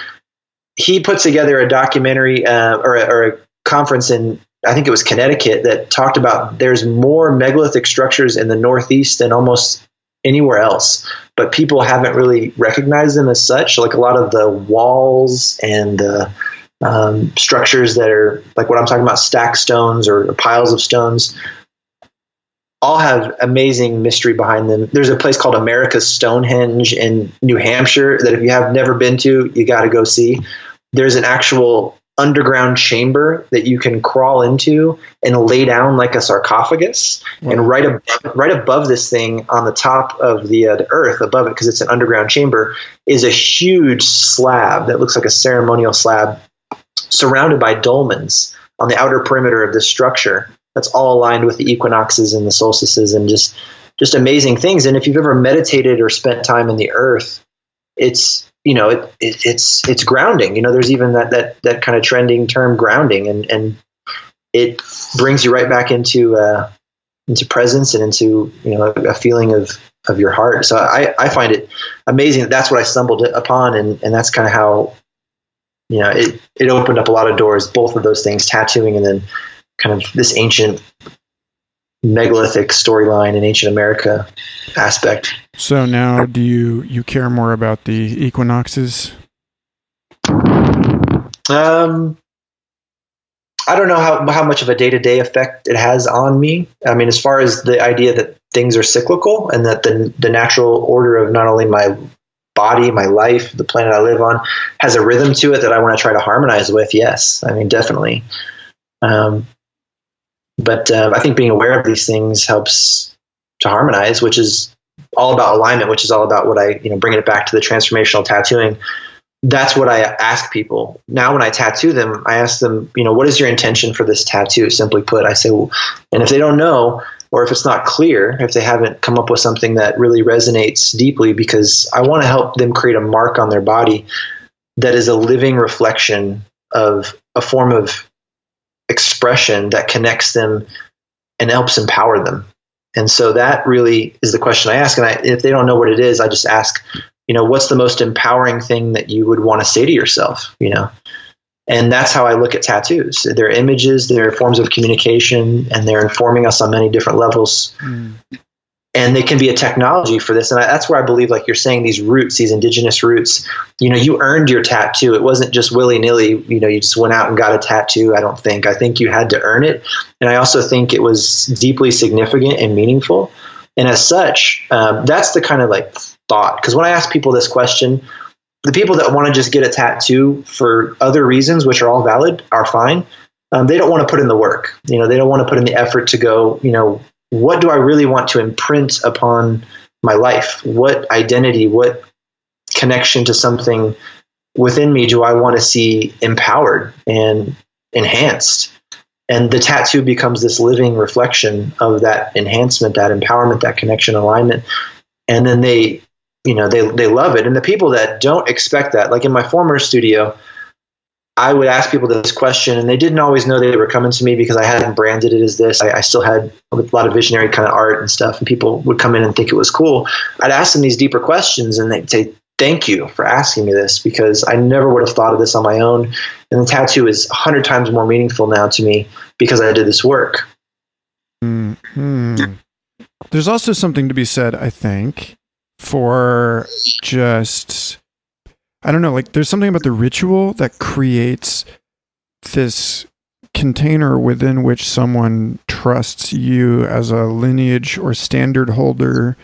he puts together a documentary or a conference in, I think it was Connecticut, that talked about there's more megalithic structures in the Northeast than almost anywhere else, but people haven't really recognized them as such. Like a lot of the walls and the structures that are like what I'm talking about, stacked stones or piles of stones, all have amazing mystery behind them. There's a place called America's Stonehenge in New Hampshire that if you have never been to, you got to go see. There's an actual underground chamber that you can crawl into and lay down like a sarcophagus. Wow. And right above this thing, on the top of the earth above it, because it's an underground chamber, is a huge slab that looks like a ceremonial slab surrounded by dolmens on the outer perimeter of this structure. That's all aligned with the equinoxes and the solstices and just amazing things. And if you've ever meditated or spent time in the earth, it's grounding. There's even that kind of trending term, grounding, and it brings you right back into presence and into a feeling of your heart. So I find it amazing that's what I stumbled upon, and that's kind of how it opened up a lot of doors, both of those things, tattooing and then kind of this ancient megalithic storyline in ancient America aspect. So now do you care more about the equinoxes? I don't know how much of a day-to-day effect it has on me. I mean, as far as the idea that things are cyclical and that the natural order of not only my body, my life, the planet I live on, has a rhythm to it that I want to try to harmonize with. Yes. I mean, definitely. But I think being aware of these things helps to harmonize, which is all about alignment, which is all about what bringing it back to the transformational tattooing. That's what I ask people. Now, when I tattoo them, I ask them, what is your intention for this tattoo? Simply put, I say, well, and if they don't know, or if it's not clear, if they haven't come up with something that really resonates deeply, because I want to help them create a mark on their body that is a living reflection of a form of expression that connects them and helps empower them. And so that really is the question I ask. And if they don't know what it is, I just ask, what's the most empowering thing that you would want to say to yourself, And that's how I look at tattoos. They're images, they're forms of communication, and they're informing us on many different levels. Mm. And they can be a technology for this. And that's where I believe, like you're saying, these roots, these indigenous roots, you earned your tattoo. It wasn't just willy-nilly, you just went out and got a tattoo. I think you had to earn it. And I also think it was deeply significant and meaningful. And as such, that's the kind of thought. Because when I ask people this question, the people that want to just get a tattoo for other reasons, which are all valid, are fine. They don't want to put in the work. They don't want to put in the effort to go, what do I really want to imprint upon my life? What identity, what connection to something within me do I want to see empowered and enhanced? And the tattoo becomes this living reflection of that enhancement, that empowerment, that connection, alignment. And then they love it. And the people that don't expect that, like in my former studio, I would ask people this question, and they didn't always know they were coming to me because I hadn't branded it as this. I still had a lot of visionary kind of art and stuff, and people would come in and think it was cool. I'd ask them these deeper questions, and they'd say, thank you for asking me this, because I never would have thought of this on my own. And the tattoo is 100 times more meaningful now to me because I did this work. Mm-hmm. There's also something to be said, I think, for just, I don't know, like there's something about the ritual that creates this container within which someone trusts you as a lineage or standard holder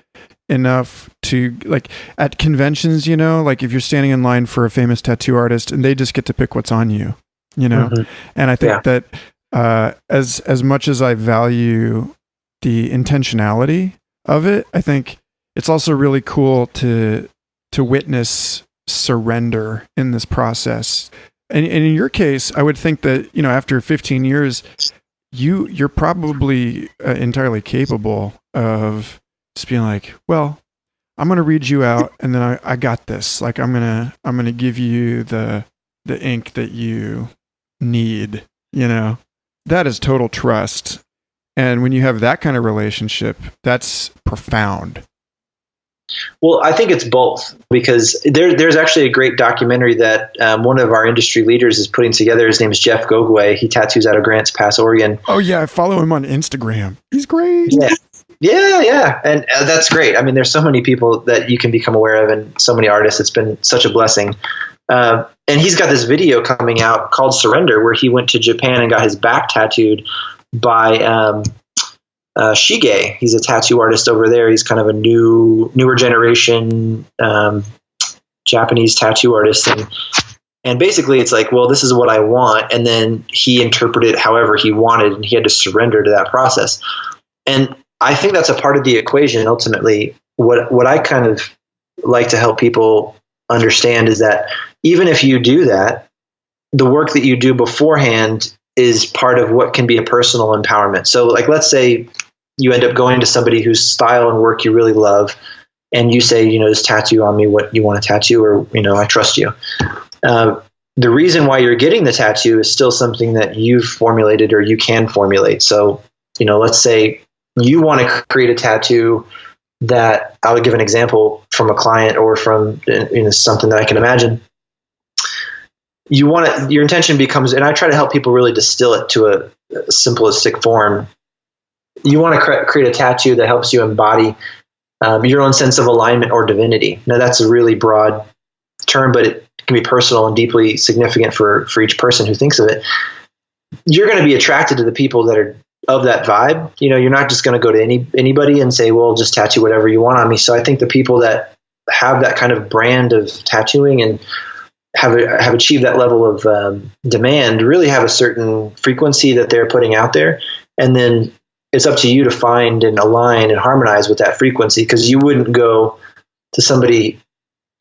enough to, like at conventions, you know, like if you're standing in line for a famous tattoo artist and they just get to pick what's on you, you know. Mm-hmm. And I think that as much as I value the intentionality of it, I think it's also really cool to witness surrender in this process. And in your case, I would think that, you know, after 15 years, you're probably entirely capable of just being like, well, I'm going to read you out, and then I got this. Like I'm going to give you the ink that you need, you know. That is total trust. And when you have that kind of relationship, that's profound. Well, I think it's both, because there's actually a great documentary that one of our industry leaders is putting together. His name is Jeff Gogway. He tattoos out of Grants Pass, Oregon. Oh, yeah. I follow him on Instagram. He's great. Yeah. And that's great. I mean, there's so many people that you can become aware of and so many artists. It's been such a blessing. And he's got this video coming out called Surrender, where he went to Japan and got his back tattooed by Shige. He's a tattoo artist over there. He's kind of a newer generation Japanese tattoo artist. And basically it's like, well, this is what I want. And then he interpreted it however he wanted, and he had to surrender to that process. And I think that's a part of the equation. Ultimately, what I kind of like to help people understand is that even if you do that, the work that you do beforehand is part of what can be a personal empowerment. So like, let's say you end up going to somebody whose style and work you really love, and you say, you know, just tattoo on me what you want to tattoo, or, you know, I trust you. The reason why you're getting the tattoo is still something that you've formulated or you can formulate. So, you know, let's say you want to create a tattoo that, I would give an example from a client or from, you know, something that I can imagine. You want it, your intention becomes, and I try to help people really distill it to a simplistic form. You want to create a tattoo that helps you embody your own sense of alignment or divinity. Now, that's a really broad term, but it can be personal and deeply significant for each person who thinks of it. You're going to be attracted to the people that are of that vibe. You know, you're not just going to go to anybody and say, well, just tattoo whatever you want on me. So I think the people that have that kind of brand of tattooing and have achieved that level of demand really have a certain frequency that they're putting out there. And then it's up to you to find and align and harmonize with that frequency, because you wouldn't go to somebody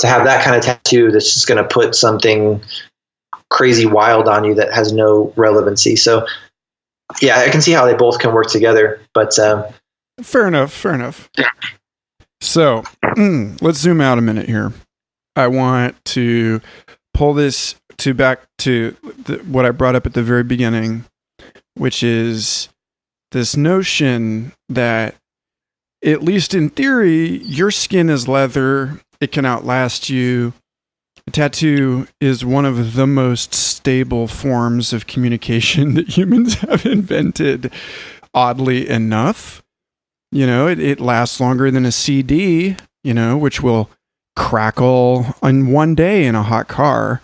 to have that kind of tattoo that's just going to put something crazy wild on you that has no relevancy. So yeah, I can see how they both can work together, but fair enough. Yeah. So let's zoom out a minute here. I want to pull this back to what I brought up at the very beginning, which is this notion that, at least in theory, your skin is leather. It can outlast you. A tattoo is one of the most stable forms of communication that humans have invented, oddly enough. You know, it lasts longer than a CD, you know, which will crackle on one day in a hot car,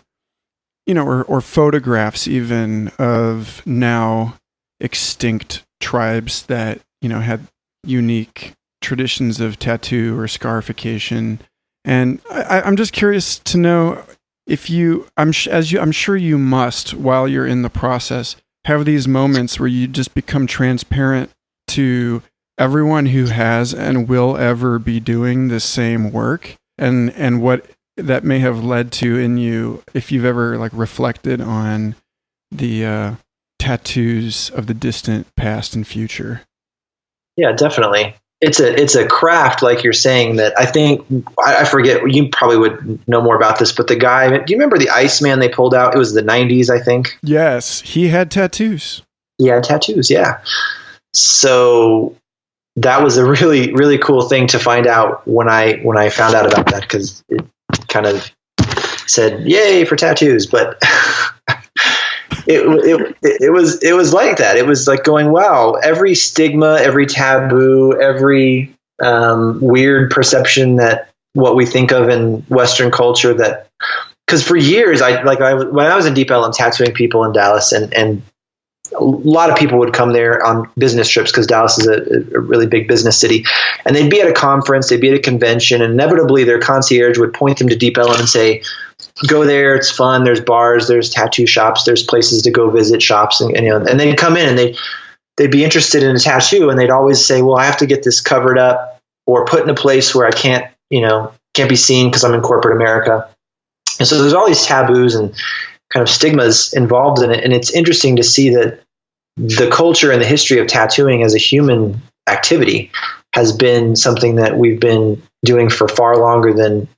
you know, or photographs even of now extinct tribes that, you know, had unique traditions of tattoo or scarification. And I'm just curious to know if you, I'm sure you must, while you're in the process, have these moments where you just become transparent to everyone who has and will ever be doing the same work, and what that may have led to in you, if you've ever like reflected on the tattoos of the distant past and future. Yeah, definitely. It's a craft, like you're saying, that I think, I forget, you probably would know more about this, but the guy, do you remember the Iceman they pulled out? It was the 90s, I think. Yes, he had tattoos. He had tattoos, yeah. So that was a really, really cool thing to find out when I found out about that, because kind of said, "Yay for tattoos." But it was like that. It was like going, wow, every stigma, every taboo, every weird perception that what we think of in Western culture, that because for years when I was in Deep Ellum tattooing people in Dallas, and a lot of people would come there on business trips because Dallas is a really big business city, and they'd be at a conference, they'd be at a convention, and inevitably their concierge would point them to Deep Ellum and say, "Go there, it's fun. There's bars, there's tattoo shops, there's places to go visit shops," and they'd come in and they'd be interested in a tattoo, and they'd always say, "Well, I have to get this covered up or put in a place where I can't be seen because I'm in corporate America." And so there's all these taboos and kind of stigmas involved in it. And it's interesting to see that the culture and the history of tattooing as a human activity has been something that we've been doing for far longer than,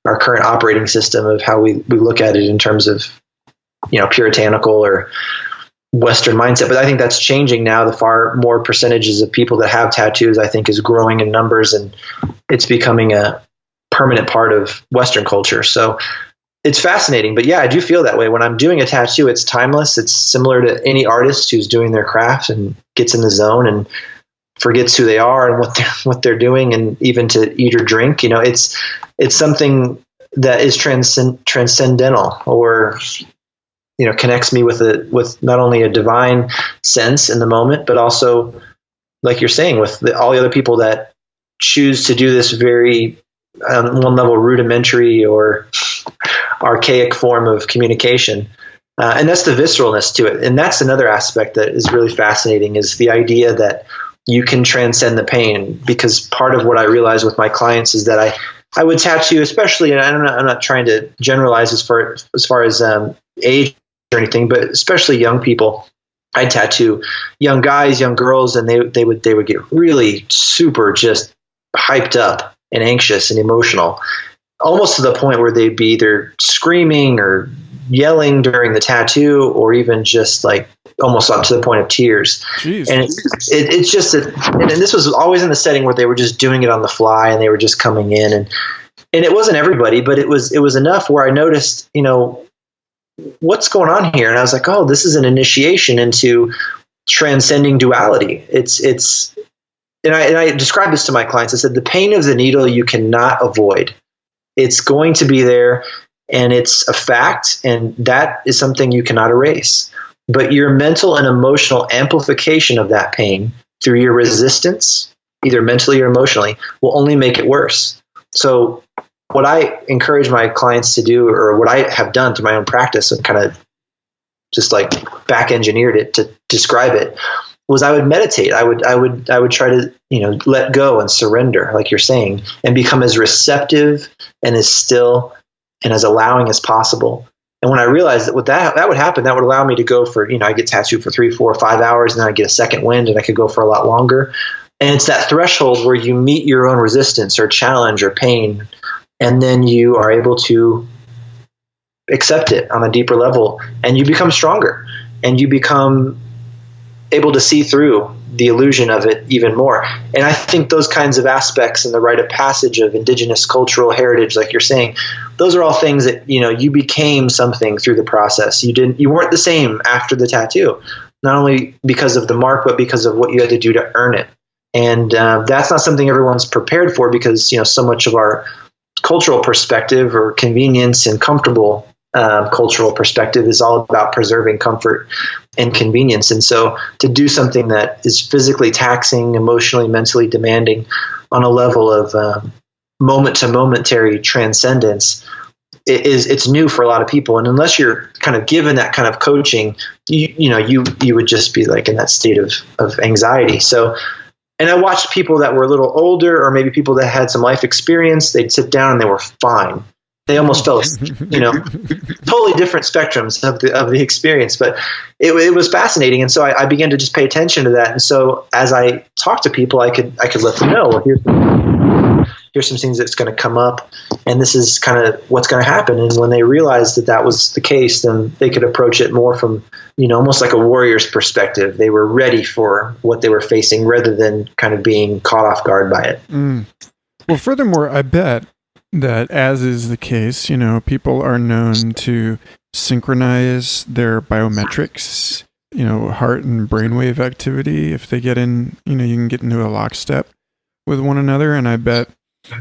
our current operating system of how we look at it in terms of, puritanical or Western mindset. But I think that's changing now. The far more percentages of people that have tattoos, I think, is growing in numbers, and it's becoming a permanent part of Western culture. So it's fascinating. But yeah, I do feel that way. When I'm doing a tattoo, it's timeless. It's similar to any artist who's doing their craft and gets in the zone and forgets who they are and what they're doing, and even to eat or drink. It's something that is transcendental, or connects me with not only a divine sense in the moment, but also, like you're saying, with all the other people that choose to do this very one level rudimentary or archaic form of communication. And that's the visceralness to it. And that's another aspect that is really fascinating, is the idea that you can transcend the pain. Because part of what I realize with my clients is that I would tattoo, especially, and I'm not trying to generalize as far as age or anything, but especially young people. I'd tattoo young guys, young girls, and they would get really super just hyped up and anxious and emotional, almost to the point where they'd be either screaming or yelling during the tattoo, or even just like almost up to the point of tears. Jeez. And it's just that, and this was always in the setting where they were just doing it on the fly, and they were just coming in, and it wasn't everybody, but it was enough where I noticed, what's going on here? And I was like, oh, this is an initiation into transcending duality. And I described this to my clients. I said, the pain of the needle you cannot avoid. It's going to be there, and it's a fact, and that is something you cannot erase. But your mental and emotional amplification of that pain through your resistance, either mentally or emotionally, will only make it worse. So what I encourage my clients to do, or what I have done through my own practice and kind of just like back engineered it to describe it, was I would meditate. I would try to, let go and surrender, like you're saying, and become as receptive and as still and as allowing as possible. And when I realized that that would happen, that would allow me to go for, I get tattooed for 3, 4, 5 hours, and then I get a second wind, and I could go for a lot longer. And it's that threshold where you meet your own resistance or challenge or pain, and then you are able to accept it on a deeper level, and you become stronger, and you become able to see through the illusion of it even more. And I think those kinds of aspects and the rite of passage of indigenous cultural heritage, like you're saying, those are all things that, you became something through the process. You weren't the same after the tattoo, not only because of the mark, but because of what you had to do to earn it. And that's not something everyone's prepared for, because, so much of our cultural perspective or convenience and comfortable cultural perspective is all about preserving comfort and convenience. And so to do something that is physically taxing, emotionally, mentally demanding on a level of moment to momentary transcendence, it's new for a lot of people. And unless you're kind of given that kind of coaching, you would just be like in that state of anxiety. So, and I watched people that were a little older, or maybe people that had some life experience, they'd sit down and they were fine. They almost felt, totally different spectrums of the experience, but it was fascinating. And so I began to just pay attention to that. And so as I talked to people, I could let them know, well, here's some things that's going to come up, and this is kind of what's going to happen. And when they realized that was the case, then they could approach it more from, almost like a warrior's perspective. They were ready for what they were facing rather than kind of being caught off guard by it. Well, furthermore, I bet that, as is the case, people are known to synchronize their biometrics, heart and brainwave activity. If they get in, you can get into a lockstep with one another. And I bet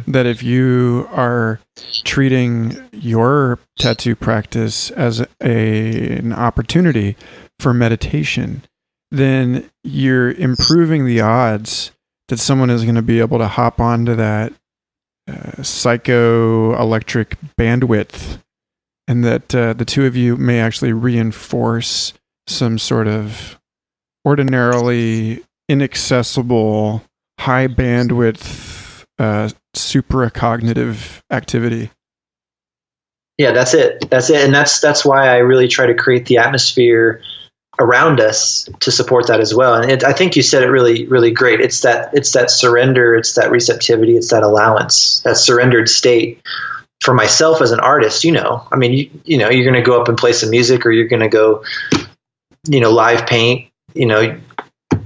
that if you are treating your tattoo practice as an opportunity for meditation, then you're improving the odds that someone is going to be able to hop onto that psychoelectric bandwidth, and that the two of you may actually reinforce some sort of ordinarily inaccessible, high bandwidth, supracognitive activity. Yeah, that's it. And that's why I really try to create the atmosphere around us to support that as well. And I think you said it really, really great. It's that surrender, it's that receptivity, it's that allowance, that surrendered state. For myself as an artist, I mean, you're going to go up and play some music, or you're going to go, live paint.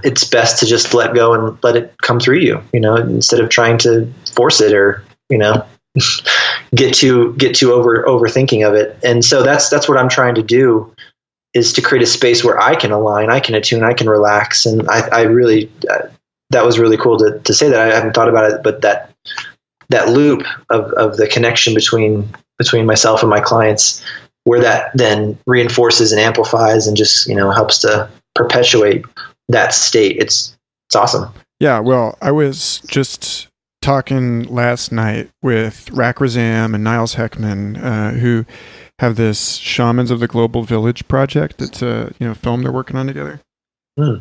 It's best to just let go and let it come through you, instead of trying to force it or, get too overthinking of it. And so that's what I'm trying to do, is to create a space where I can align, I can attune, I can relax. And I really, that was really cool to say that. I haven't thought about it, but that loop of the connection between myself and my clients, where that then reinforces and amplifies and just, helps to perpetuate that state. It's awesome. Yeah. Well, I was just talking last night with Rakrazam and Niles Heckman, who have this Shamans of the Global Village project. It's a film they're working on together.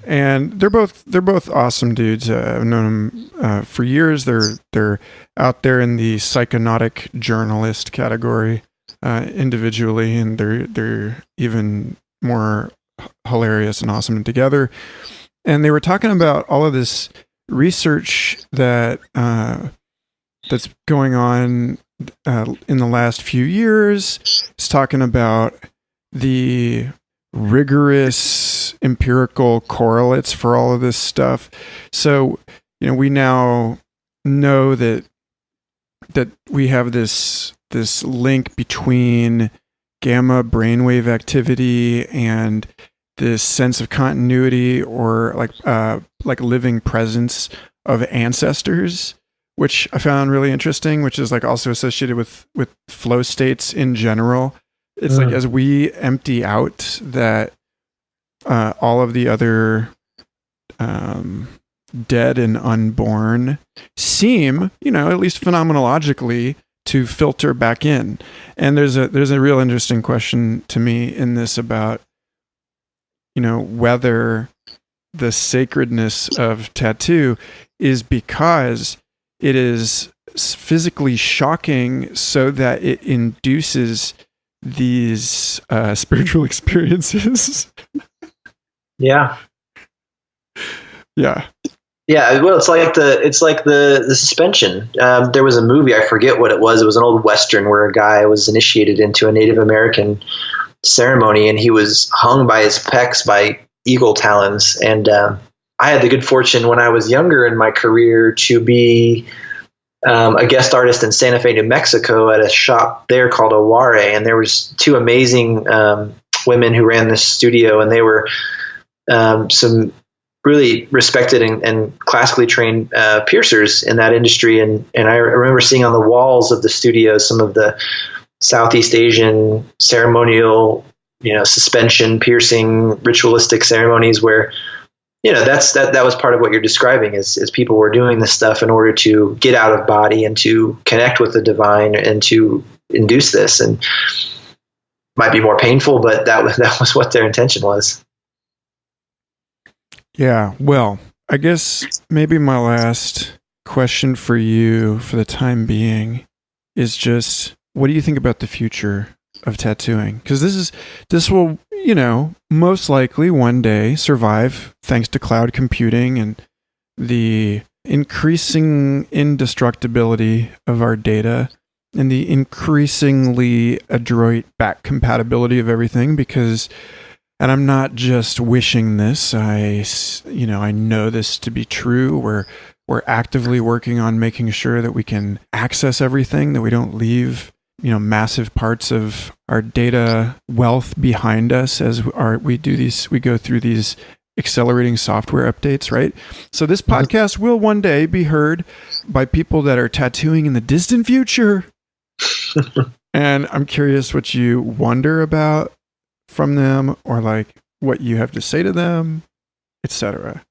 And they're both awesome dudes. I've known them for years. They're out there in the psychonautic journalist category individually, and they're even more hilarious and awesome together. And they were talking about all of this research that's going on in the last few years. It's talking about the rigorous empirical correlates for all of this stuff. So, we now know that we have this link between gamma brainwave activity and this sense of continuity, or like living presence of ancestors, which I found really interesting, which is also associated with flow states in general. It's like, as we empty out that all of the other dead and unborn seem, at least phenomenologically, to filter back in. And there's a real interesting question to me in this about, whether the sacredness of tattoo is because it is physically shocking so that it induces these spiritual experiences. Yeah. Well, it's like the suspension. There was a movie, I forget what it was. It was an old Western where a guy was initiated into a Native American ceremony, and he was hung by his pecs by eagle talons. And I had the good fortune when I was younger in my career to be a guest artist in Santa Fe, New Mexico, at a shop there called Aware. And there was two amazing women who ran this studio, and they were some really respected and classically trained piercers in that industry. And I remember seeing on the walls of the studio some of the Southeast Asian ceremonial, suspension, piercing, ritualistic ceremonies where, that was part of what you're describing is people were doing this stuff in order to get out of body and to connect with the divine and to induce this. And might be more painful, but that was what their intention was. Yeah. Well, I guess maybe my last question for you for the time being is just, what do you think about the future of tattooing? Because this will, most likely one day survive thanks to cloud computing and the increasing indestructibility of our data and the increasingly adroit back compatibility of everything. Because, and I'm not just wishing this, I know this to be true. we're actively working on making sure that we can access everything, that we don't leave, massive parts of our data wealth behind us as we go through these accelerating software updates, right? So this podcast will one day be heard by people that are tattooing in the distant future. And I'm curious what you wonder about from them, or like what you have to say to them, etc.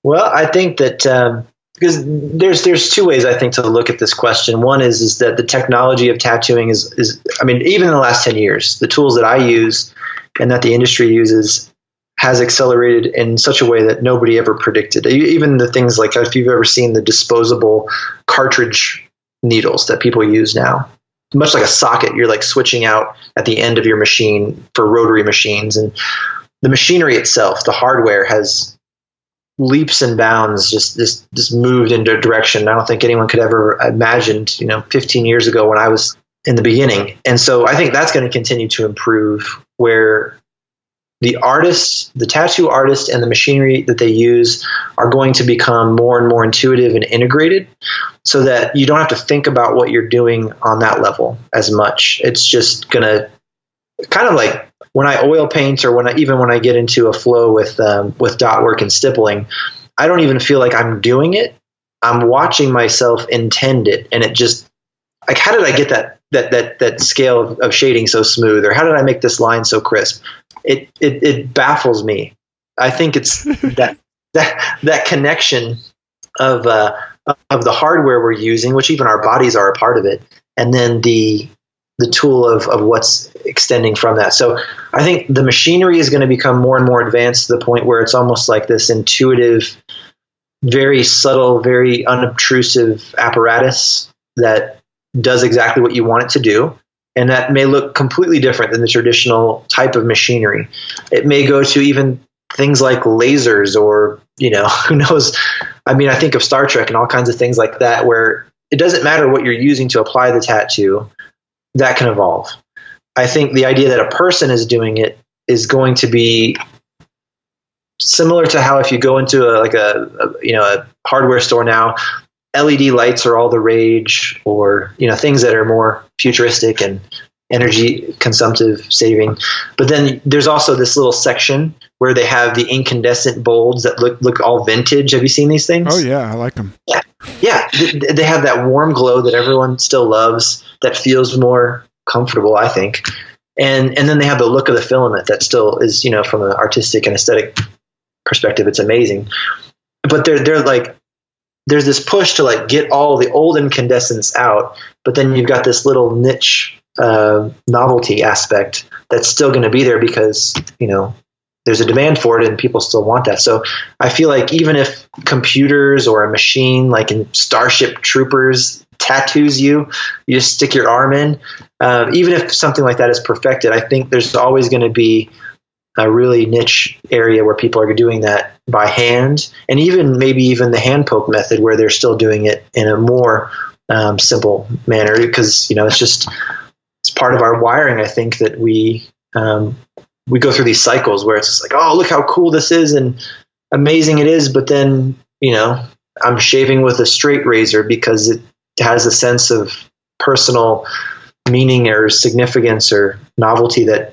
Well, I think that because there's two ways I think to look at this question. One is that the technology of tattooing is I mean, even in the last 10 years, the tools that I use and that the industry uses has accelerated in such a way that nobody ever predicted. Even the things like, if you've ever seen the disposable cartridge needles that people use now, much like a socket, you're like switching out at the end of your machine for rotary machines. And the machinery itself, the hardware, has leaps and bounds just moved into a direction I don't think anyone could ever imagined, 15 years ago when I was in the beginning. And so I think that's going to continue to improve, where the artist, the tattoo artist, and the machinery that they use are going to become more and more intuitive and integrated, so that you don't have to think about what you're doing on that level as much. It's just going to kind of like when I oil paint, or when I get into a flow with dot work and stippling, I don't even feel like I'm doing it. I'm watching myself intend it, and it just, like, how did I get that scale of shading so smooth, or how did I make this line so crisp? It baffles me. I think it's that connection of the hardware we're using, which even our bodies are a part of it, and then the tool of what's extending from that. So I think the machinery is going to become more and more advanced to the point where it's almost like this intuitive, very subtle, very unobtrusive apparatus that does exactly what you want it to do. And that may look completely different than the traditional type of machinery. It may go to even things like lasers, or, who knows? I mean, I think of Star Trek and all kinds of things like that, where it doesn't matter what you're using to apply the tattoo, that can evolve. I think the idea that a person is doing it is going to be similar to how, if you go into a hardware store now, LED lights are all the rage, or things that are more futuristic and energy consumptive saving. But then there's also this little section where they have the incandescent bulbs that look all vintage. Have you seen these things? Oh yeah, I like them. Yeah. They have that warm glow that everyone still loves, that feels more comfortable, I think. And then they have the look of the filament that still is, from an artistic and aesthetic perspective, it's amazing. But they're like, there's this push to like get all the old incandescents out, but then you've got this little niche novelty aspect that's still going to be there because, there's a demand for it and people still want that. So I feel like even if computers or a machine, like in Starship Troopers, tattoos you just stick your arm in, even if something like that is perfected, I think there's always going to be a really niche area where people are doing that by hand, and maybe even the hand poke method, where they're still doing it in a more simple manner, because it's part of our wiring. I think that we go through these cycles where it's just like, oh, look how cool this is and amazing it is, but then I'm shaving with a straight razor because it has a sense of personal meaning or significance or novelty that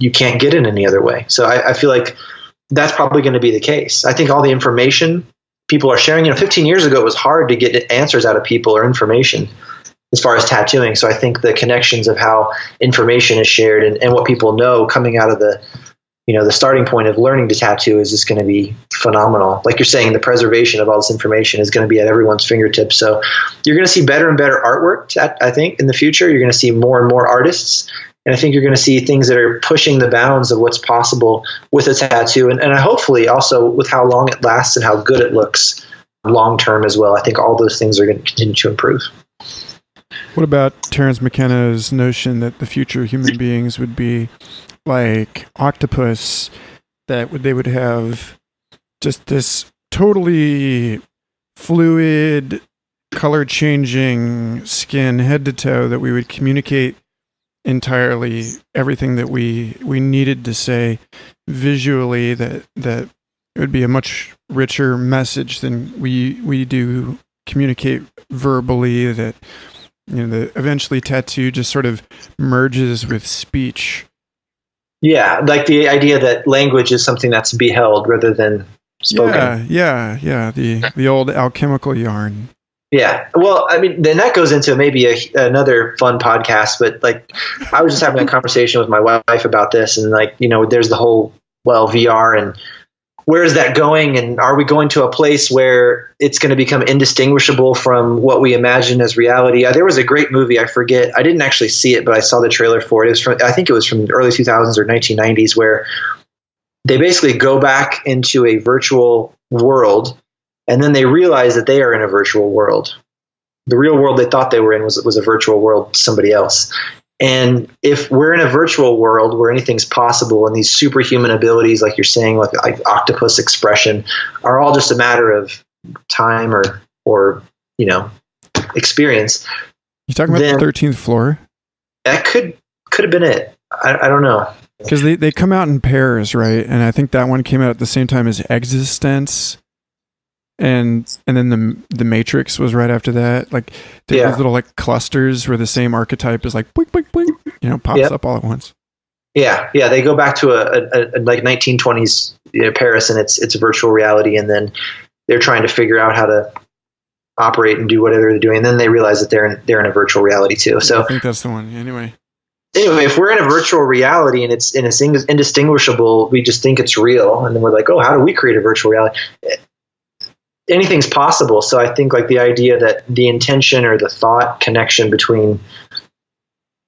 you can't get in any other way. So I feel like that's probably going to be the case. I think all the information people are sharing, 15 years ago, it was hard to get answers out of people or information as far as tattooing. So I think the connections of how information is shared and what people know coming out of the starting point of learning to tattoo is just going to be phenomenal. Like you're saying, the preservation of all this information is going to be at everyone's fingertips. So you're going to see better and better artwork, I think, in the future. You're going to see more and more artists. And I think you're going to see things that are pushing the bounds of what's possible with a tattoo. And hopefully also with how long it lasts and how good it looks long term as well. I think all those things are going to continue to improve. What about Terence McKenna's notion that the future human beings would be like octopus, that they would have just this totally fluid, color-changing skin head to toe, that we would communicate entirely everything that we needed to say visually, that it would be a much richer message than we do communicate verbally, that, that eventually tattoo just sort of merges with speech. Yeah, like the idea that language is something that's beheld rather than spoken. Yeah. The old alchemical yarn. Yeah. Well, I mean, then that goes into maybe another fun podcast, but like I was just having a conversation with my wife about this, and like, there's the whole, VR, and where is that going? And are we going to a place where it's going to become indistinguishable from what we imagine as reality? There was a great movie. I forget. I didn't actually see it, but I saw the trailer for it. I think it was from the early 2000s or 1990s, where they basically go back into a virtual world, and then they realize that they are in a virtual world. The real world they thought they were in was a virtual world, somebody else. And if we're in a virtual world where anything's possible, and these superhuman abilities, like you're saying, like octopus expression, are all just a matter of time or experience. You talking about the 13th floor? That could have been it. I don't know. Because they come out in pairs, right? And I think that one came out at the same time as Existence. And then the Matrix was right after that. Like these little like clusters where the same archetype is like blink, blink, blink, pops up all at once. Yeah. They go back to a like 1920s Paris, and it's virtual reality, and then they're trying to figure out how to operate and do whatever they're doing, and then they realize that they're in a virtual reality too. So I think that's the one. Anyway, if we're in a virtual reality and it's indistinguishable, we just think it's real, and then we're like, oh, how do we create a virtual reality? Anything's possible. So I think like the idea that the intention or the thought connection between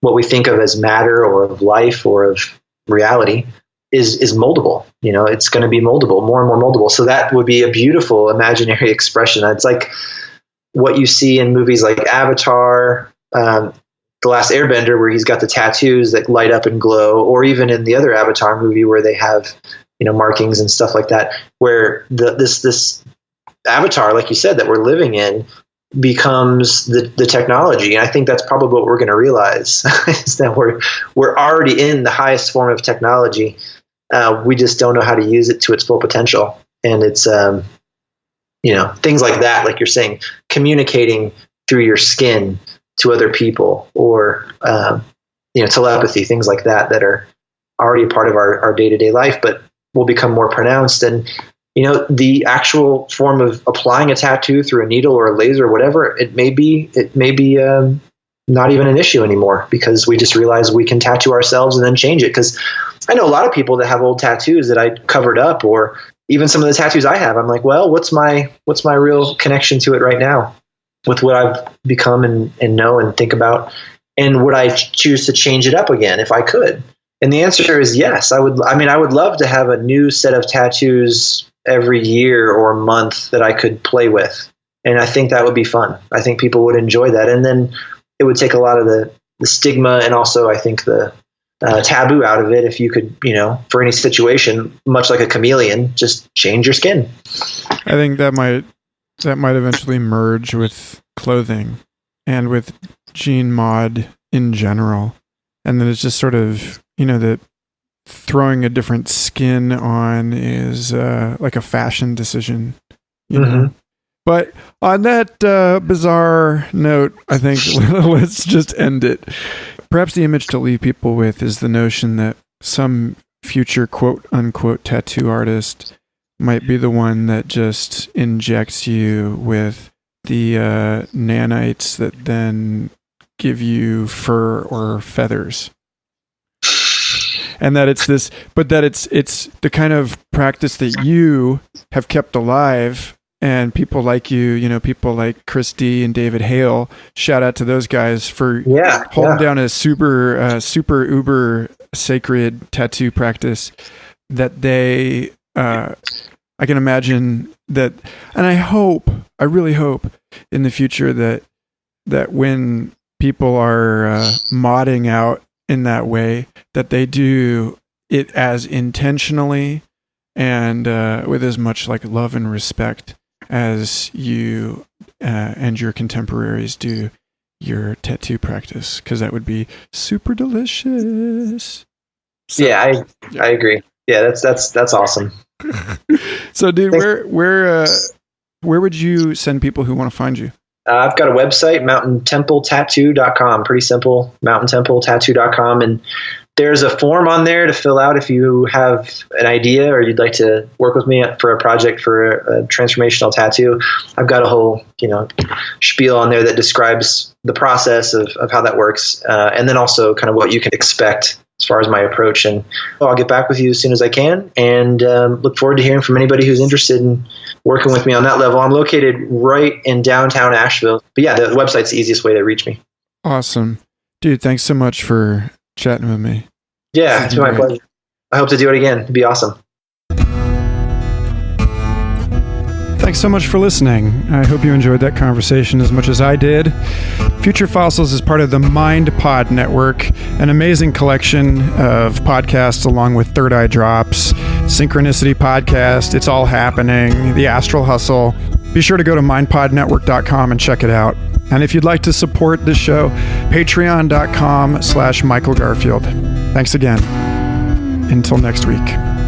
what we think of as matter or of life or of reality is moldable. It's going to be moldable, more and more moldable. So that would be a beautiful imaginary expression. It's like what you see in movies like Avatar, The Last Airbender, where he's got the tattoos that light up and glow, or even in the other Avatar movie where they have, markings and stuff like that, where this avatar, like you said, that we're living in becomes the technology. And I think that's probably what we're going to realize is that we're already in the highest form of technology. We just don't know how to use it to its full potential. And it's, things like that, like you're saying, communicating through your skin to other people, or, telepathy, things like that are already a part of our day-to-day life, but will become more pronounced. And, the actual form of applying a tattoo through a needle or a laser or whatever, it may be not even an issue anymore, because we just realize we can tattoo ourselves and then change it. Because I know a lot of people that have old tattoos that I covered up, or even some of the tattoos I have. I'm like, well, what's my real connection to it right now with what I've become and know and think about? And would I choose to change it up again if I could? And the answer is yes. I would love to have a new set of tattoos every year or month that I could play with. And I think that would be fun. I think people would enjoy that. And then it would take a lot of the stigma, and also I think the taboo out of it. If you could, for any situation, much like a chameleon, just change your skin. I think that might eventually merge with clothing and with gene mod in general. And then it's just sort of, that throwing a different skin on is like a fashion decision, know. But on that bizarre note, I think let's just end it. Perhaps the image to leave people with is the notion that some future quote unquote tattoo artist might be the one that just injects you with the nanites that then give you fur or feathers. And that it's this, but that it's the kind of practice that you have kept alive, and people like you, people like Chris D and David Hale, shout out to those guys for holding down a super uber sacred tattoo practice that they, I can imagine that, and I really hope in the future that when people are modding out in that way, that they do it as intentionally and with as much like love and respect as you and your contemporaries do your tattoo practice, because that would be super delicious. So, I agree. Yeah, that's awesome. So, dude, where would you send people who want to find you? I've got a website, mountaintempletatattoo.com. Pretty simple, mountaintempletatattoo.com. And there's a form on there to fill out if you have an idea or you'd like to work with me for a project for a transformational tattoo. I've got a whole, spiel on there that describes the process of how that works. And then also kind of what you can expect as far as my approach. And I'll get back with you as soon as I can, and look forward to hearing from anybody who's interested in working with me on that level. I'm located right in downtown Asheville. But yeah, the website's the easiest way to reach me. Awesome. Dude, thanks so much for chatting with me. Yeah, it's been my pleasure. I hope to do it again. It'd be awesome. Thanks so much for listening. I hope you enjoyed that conversation as much as I did. Future Fossils is part of the Mind Pod Network, an amazing collection of podcasts along with Third Eye Drops, Synchronicity Podcast, It's All Happening, The Astral Hustle. Be sure to go to mindpodnetwork.com and check it out. And if you'd like to support this show, patreon.com/Michael Garfield. Thanks again. Until next week.